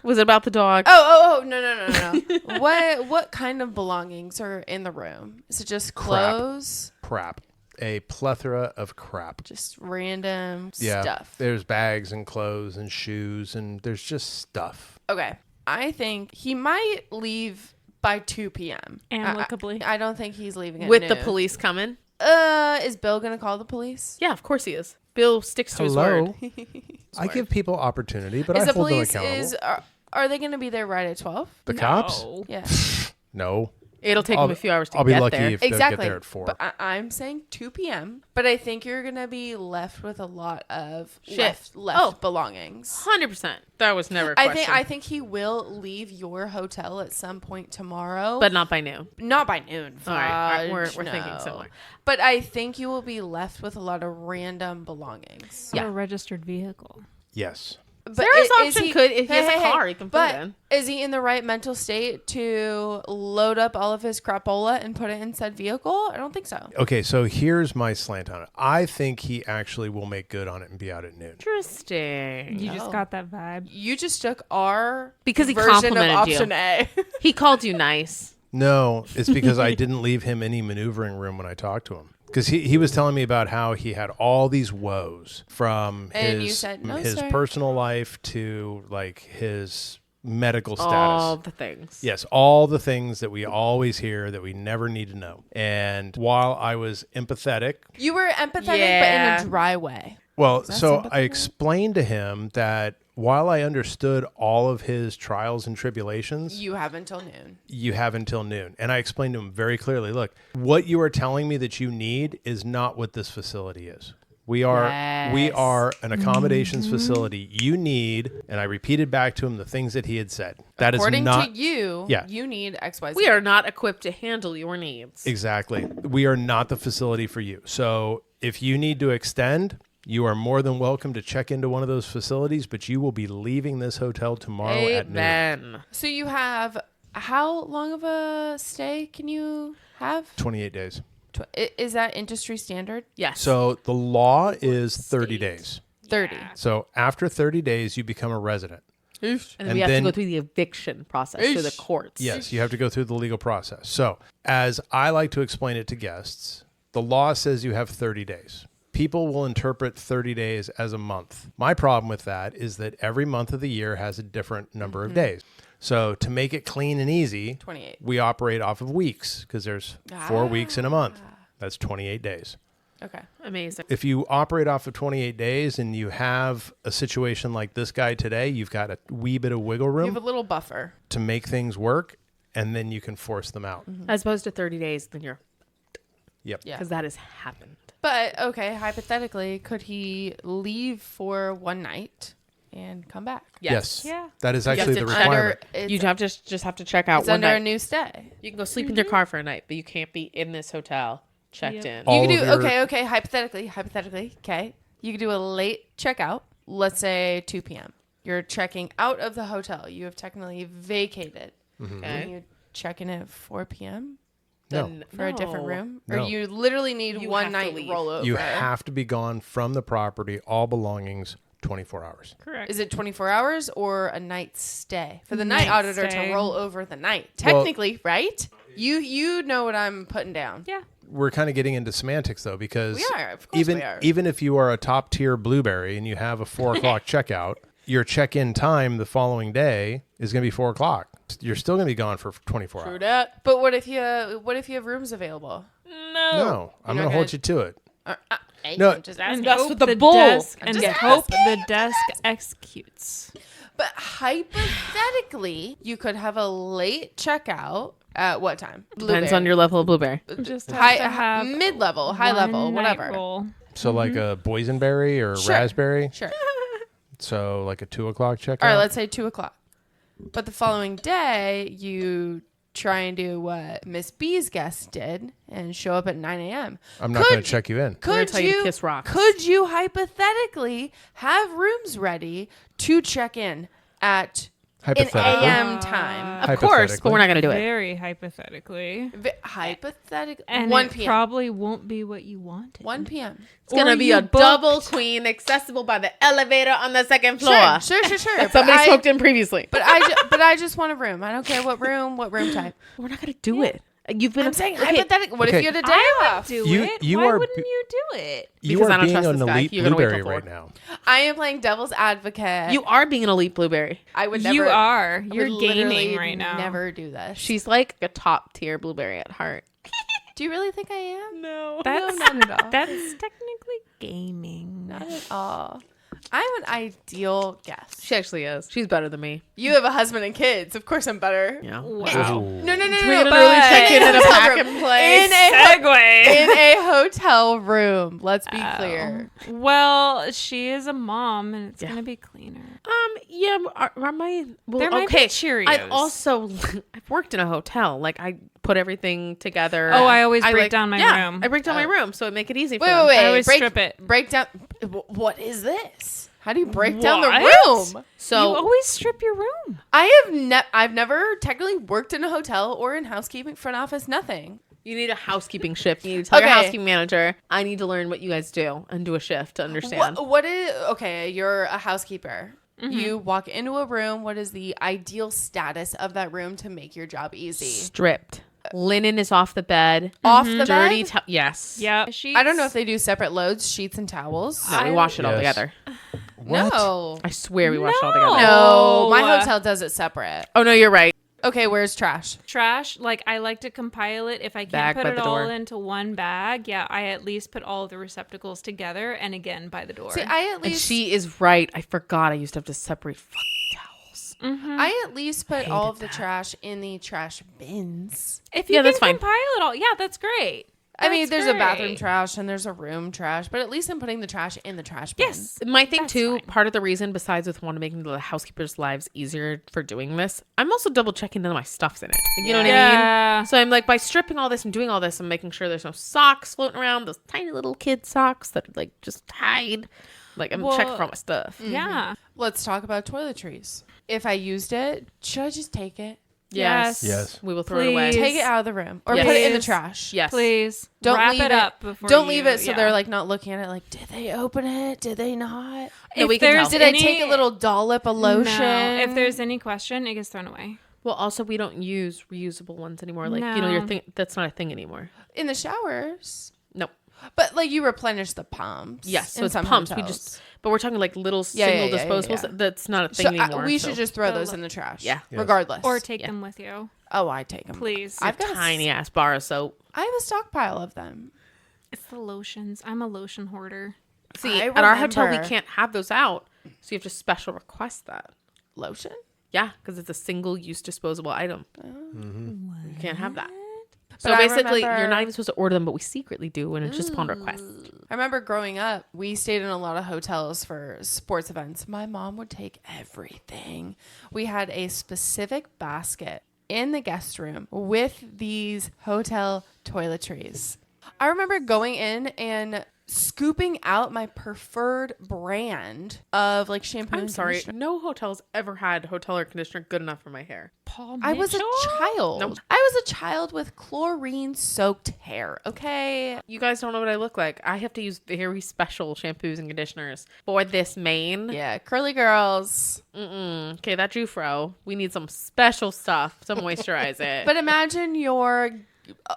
Was it about the dog? Oh, no. What kind of belongings are in the room? Is it just Crap. clothes? Crap. A plethora of crap. Just random Yeah. stuff? There's bags and clothes and shoes and there's just stuff. Okay. I think he might leave by 2 p.m. Amicably. I don't think he's leaving at With the noon. police coming? Is Bill going to call the police? Yeah, of course he is. Bill sticks to his word. Hello. I give people opportunity, but Is I the hold them police accountable. are they going to be there right at 12? The cops? No. Yeah. No. It'll take him a few hours to I'll be get lucky there. if they get Exactly. there at 4. But I'm saying 2 p.m. But I think you're going to be left with a lot of Shit. left belongings. 100%. That was never a question. I think he will leave your hotel at some point tomorrow. But not by noon. not by noon. All right. We're Fudge, thinking no. similar. But I think you will be left with a lot of random belongings. On a registered vehicle. Yes. But Sarah's is option he- could, if he has a car, he can put it but in. is he in the right mental state to load up all of his crapola and put it in said vehicle? I don't think so. Okay, so here's my slant on it. I think he actually will make good on it and be out at noon. Interesting. You just got that vibe. You just took our Because he version of complimented you. option A. He called you nice. No, it's because I didn't leave him any maneuvering room when I talked to him. Because he was telling me about how he had all these woes from And you his, said, "No, his sir." personal life to like his medical status. All the things. Yes, all the things that we always hear that we never need to know. And while I was empathetic, You were empathetic, Yeah. but in a dry way. well, that so I sympathetic? explained to him that while I understood all of his trials and tribulations, You have until noon. you have until noon. And I explained to him very clearly, look, what you are telling me that you need is not what this facility is. We are Yes. an accommodations facility. You need, and I repeated back to him the things that he had said. That is According not to you, Yeah. you need XYZ. We are not equipped to handle your needs. exactly. We are not the facility for you. So if you need to extend, you are more than welcome to check into one of those facilities, but you will be leaving this hotel tomorrow at noon. Amen. So you have, how long of a stay can you have? 28 days. Is that industry standard? Yes. So the law is 30 days. 30. So after 30 days, you become a resident. and and we have to then- go through the eviction process through the courts. Yes, you have to go through the legal process. So, as I like to explain it to guests, the law says you have 30 days. People will interpret 30 days as a month. My problem with that is that every month of the year has a different number of days. So, to make it clean and easy, 28. we operate off of weeks because there's 4 weeks in a month. That's 28 days. Okay. Amazing. If you operate off of 28 days and you have a situation like this guy today, you've got a wee bit of wiggle You room have a little buffer. to make things work, and then you can force them out. As opposed to 30 days, then you're, Yep. Yeah. because that has happened. But okay, hypothetically, could he leave for one night and come back? Yes. Yeah. That is You have actually to the check requirement. You have to just have to check out It's one under a night. new stay. You can go sleep in your car for a night, but you can't be in this hotel checked in. All You of could do your- okay. Hypothetically, okay. You could do a late checkout. Let's say 2 p.m. You're checking out of the hotel. You have technically vacated. Mm-hmm. Okay. And you check in at 4 p.m. No. for a different room, or No. you literally need You one have to night leave. rollover. You have to be gone from the property, all belongings, 24 hours. Correct. Is it 24 hours or a night stay for the night Night auditor stay. to roll over the night? Well- Technically, right? You know what I'm putting down. Yeah. We're kind of getting into semantics though, because We are, of course we are. even if you are a top tier blueberry and you have a 4 o'clock checkout, your check-in time the following day is going to be 4 o'clock. You're still going to be gone for 24 hours. that. But what if you have rooms available? No, I'm You're going not to hold you to it. No, No. just And asking. that's hope with the the bull. desk and just hope the desk executes. But hypothetically, you could have a late checkout at what time? Depends on your level of blueberry. Just high, have to have mid-level, high level, one night whatever. roll. So like a boysenberry or Sure. raspberry. Sure. So like a 2 o'clock checkout. All right, let's say 2 o'clock. But the following day, you try and do what Miss B's guest did and show up at 9 a.m. I'm not going to check you in. We're gonna Could tell you to you kiss rocks. Could you hypothetically have rooms ready to check in at an Hypothetically. a.m. time? Of course, but we're not going to do it. Very hypothetically. Hypothetically, And 1 it p.m. probably won't be what you wanted. 1 p.m. It's going Or to be you a booked. double queen accessible by the elevator on the second floor. Sure. That But somebody I- smoked in previously. But I just want a room. I don't care what room type. We're not going to do it. You've been I'm saying okay, hypothetically. What Okay. if you had a day I off? would do You- it. you Why are wouldn't b- you do it? You Because I are don't being trust an this guy. elite You're gonna wait till blueberry 4. right now. I am playing devil's advocate. You are being an elite blueberry. I would never. You are. I would You're literally gaming right now. Never do this. She's like a top tier blueberry at heart. Do you really think I am? No. That's not at all. That's technically gaming. Not at all. I'm an ideal guest. She actually is. She's better than me. You have a husband and kids. Of course, I'm better. Yeah. Wow. Ooh. No. We had but an early check-in in at a hotel pack room. and play. Segue. In a hotel room. Let's be clear. Well, she is a mom, and it's Yeah. gonna be cleaner. Yeah, are my well, There might be okay. Cheerios. I also I've worked in a hotel. Like I put everything together. Oh, I always break down my room. I break down my room, so it make it easy for Wait, them. wait, wait. I always break, strip it. Break down. What is this? How do you break down the What? room? So You always strip your room. I've never technically worked in a hotel or in housekeeping, front office, nothing. you need a housekeeping shift. You need to tell your Okay. housekeeping manager, I need to learn what you guys do and do a shift to understand. What is okay? You're a housekeeper. You walk into a room. What is the ideal status of that room to make your job easy? Stripped. Linen is off the bed. Off the Dirty. bed. Yes. Yeah. I don't know if they do separate loads, sheets and towels. No, we wash it all Yes. together. What? No. I swear we wash it all together. No, my No. hotel does it separate. Oh no, you're right. Okay, where's trash? trash. Like I like to compile it. If I can't Bag put by it the all door. into one bag, yeah, I at least put all of the receptacles together and again by the door. See, I at And least she is right. I forgot I used to have to separate fucking towels. I at least put all of the trash in the trash bins. if you Yeah, can that's fine. compile it all, yeah, that's great. I mean, That's there's a bathroom great. trash and there's a room trash, but at least I'm putting the trash in the trash bin. Yes. My thing That's too, fine. part of the reason, besides with wanting to make the housekeepers' lives easier for doing this, I'm also double checking that my stuff's in it. Like, you know what I Yeah. mean? So I'm like, by stripping all this and doing all this, I'm making sure there's no socks floating around, those tiny little kid socks that like just hide. Like I'm checking for all my stuff. Yeah. Let's talk about toiletries. If I used it, should I just take it? Yes. Yes. We will throw it away. Please. Take it out of the room or Yes. put it in the Please. trash. Yes. Please Don't wrap leave it up before. Don't leave you- it so yeah. they're like not looking at it like, did they open it? Did they not? No, If we can there's tell. Did any, I take a little dollop of lotion? No. If there's any question, it gets thrown away. Well, also we don't use reusable ones anymore. Like you know, your No. thing that's not a thing anymore. in the showers. Nope. But like you replenish the pumps. Yes, so in it's some pumps. hotels. We just, but we're talking like little Yeah, single yeah, disposables. yeah. That's not a So thing anymore. we so. should just throw They'll those look- in the trash. Yeah. Yes. Regardless. Or take Yeah. them with you. oh, I take them. Please. I've got tiny ass bar of soap. I have a stockpile of them. It's the lotions. I'm a lotion hoarder. See, I at our hotel, we remember- can't have those out. So you have to special request that. Lotion? Yeah, because it's a single-use disposable item. You can't have that. So But I basically, remember- you're not even supposed to order them, but we secretly do, and it's just upon request. I remember growing up, we stayed in a lot of hotels for sports events. My mom would take everything. We had a specific basket in the guest room with these hotel toiletries. I remember going in and scooping out my preferred brand of like shampoo. I'm and sorry, conditioner. no hotel's ever had hotel air conditioner good enough for my hair. Paul I was a Mitchell? child. Nope. I was a child with chlorine-soaked hair. Okay. You guys don't know what I look like. I have to use very special shampoos and conditioners for this mane. Yeah, curly girls. Okay, that Jufro. We need some special stuff to moisturize it. But imagine you're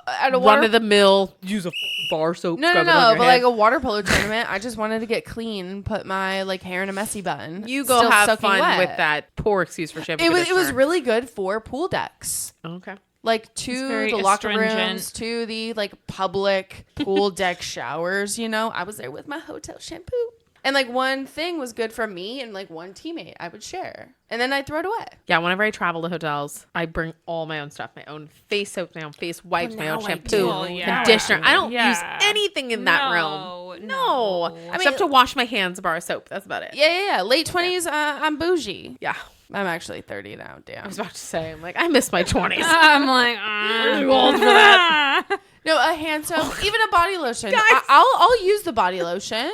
at a run water of the mill, use a bar soap. No, scrub it on your but head. like a water polo tournament, I just wanted to get clean and put my like hair in a messy bun. You go Still have soaking fun wet. with that poor excuse for shampoo. It was conditioner. really good for pool decks. Okay. Like It's to very the locker astringent. rooms, to the like public pool deck showers, you know. I was there with my hotel shampoo. And like one thing was good for me and like one teammate I would share. And then I'd throw it away. Yeah, whenever I travel to hotels, I bring all my own stuff. My own face soap, my own face wipes, my own now I shampoo, do. Well, yeah. conditioner. I don't Yeah. use anything in that realm. No. I I except to wash my hands, a bar of soap. That's about it. Yeah. Late 20s, I'm bougie. Yeah. I'm actually 30 now. I Damn. was about to say, I'm like, I miss my 20s. I'm like, too old for that. No, a hand soap, even a body lotion. Guys. I'll use the body lotion.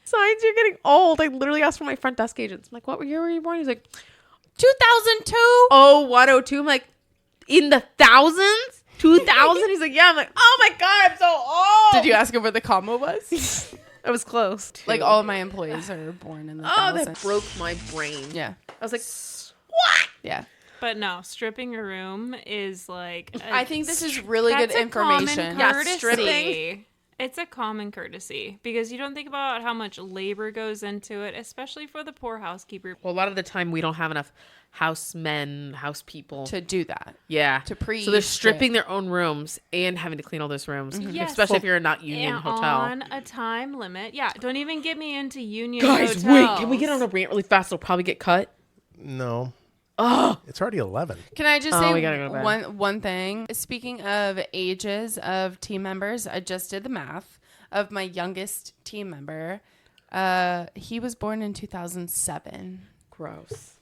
Signs you're getting old. I literally asked for my front desk agents. I'm like, what year were you born? He's like, 2002. oh, 102. I'm like, in the thousands? 2000? He's like, yeah. I'm like, oh my God, I'm so old. Did you ask him where the comma was? I was close. Like all of my employees are born in the Oh, thousands. that broke my brain. Yeah. I was like, what? Yeah. But no, stripping a room is like. I think this is really good that's a common information. Yeah, courtesy. stripping. It's a common courtesy because you don't think about how much labor goes into it, especially for the poor housekeeper. Well, a lot of the time we don't have enough housemen, house people. To do that. Yeah. to pre- So they're stripping their own rooms and having to clean all those rooms. Yes. Especially if you're a not union And hotel. on a time limit. Yeah, don't even get me into union Guys, hotels. wait. Can we get on a rant really fast? It'll probably get cut. No. Oh. It's already 11. Can I just Oh, say we gotta go to bed. one thing? Speaking of ages of team members, I just did the math of my youngest team member. He was born in 2007. Gross.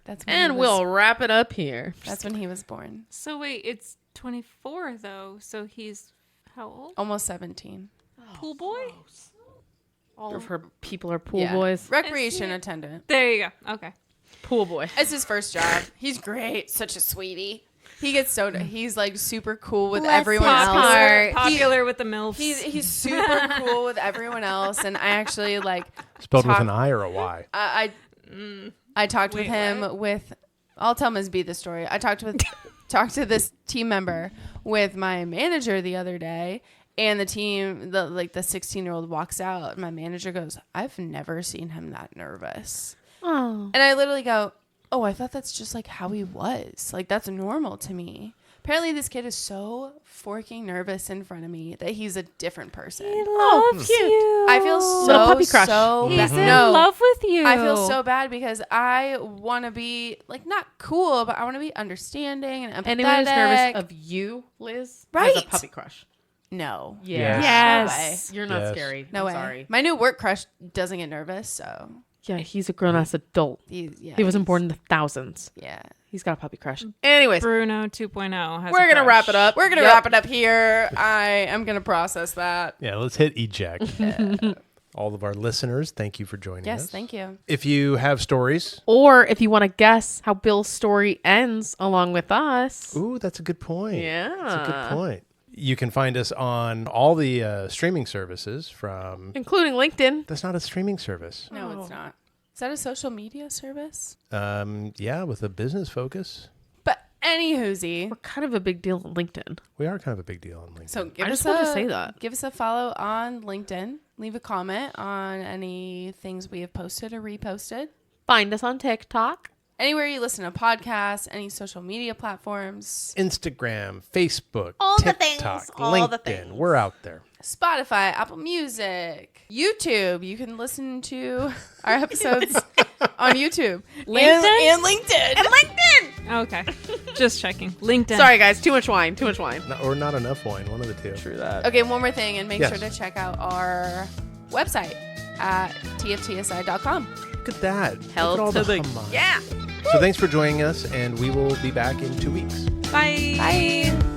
That's when And he was, we'll wrap it up here. That's when he was born. So wait, it's 24 though. So he's how old? Almost 17. Pool boy? All of her people are pool Yeah. boys. Recreation Is he- attendant. There you go. Okay. Pool boy. It's his first job. He's great. Such a sweetie. He gets so he's like super cool with Bless everyone his else. heart. Popular with the MILFs. He's super cool with everyone else, and I actually like Spelled with talk- an I or a Y. I talked with Wait, him what? with I'll tell Ms. B the story. I talked to this team member with my manager the other day, and the 16-year-old walks out, and my manager goes, "I've never seen him that nervous." Oh. And I literally go, "Oh, I thought that's just like how he was. Like that's normal to me." Apparently, this kid is so forking nervous in front of me that he's a different person. loves you. I feel Little so puppy crush. so He's bad. in No, love with you. I feel so bad because I want to be like not cool, but I want to be understanding and empathetic. Anyone who's nervous of you, Liz, has Right. a puppy crush. No, Yes. Yes. You're not Yes. scary. no I'm way. sorry. My new work crush doesn't get nervous, so Yeah, he's a grown-ass adult. He wasn't born in the thousands. Yeah, He's got a puppy crush. Anyways, Bruno 2.0 has we're a going to crush. wrap it up. we're gonna Yep. wrap it up here. I am gonna process that. Yeah, let's hit eject. All of our listeners, thank you for joining us. Yes, thank you. If you have stories, Or if you want to guess how Bill's story ends along with us. ooh, that's a good point. Yeah. That's a good point. You can find us on all the streaming services from... Including LinkedIn. That's not a streaming service. No, it's not. Is that a social media service? Yeah, with a business focus. But anywhoozy, We're kind of a big deal on LinkedIn. We are kind of a big deal on LinkedIn. so give I us just wanted to say that. Give us a follow on LinkedIn. Leave a comment on any things we have posted or reposted. Find us on TikTok. Anywhere you listen to podcasts, any social media platforms. Instagram, Facebook, All the TikTok, things, all LinkedIn. the things. We're out there. Spotify, Apple Music, YouTube. You can listen to our episodes on YouTube. LinkedIn? And LinkedIn. And LinkedIn. Okay. Just checking. LinkedIn. Sorry, guys. Too much wine. Too much wine. Or not enough wine. One of the two. True that. Okay, one more thing, and make Yes. sure to check out our website at tftsi.com. Look at that. Hell Look at all to the the hum on. yeah. So thanks for joining us, and we will be back in 2 weeks. Bye. Bye.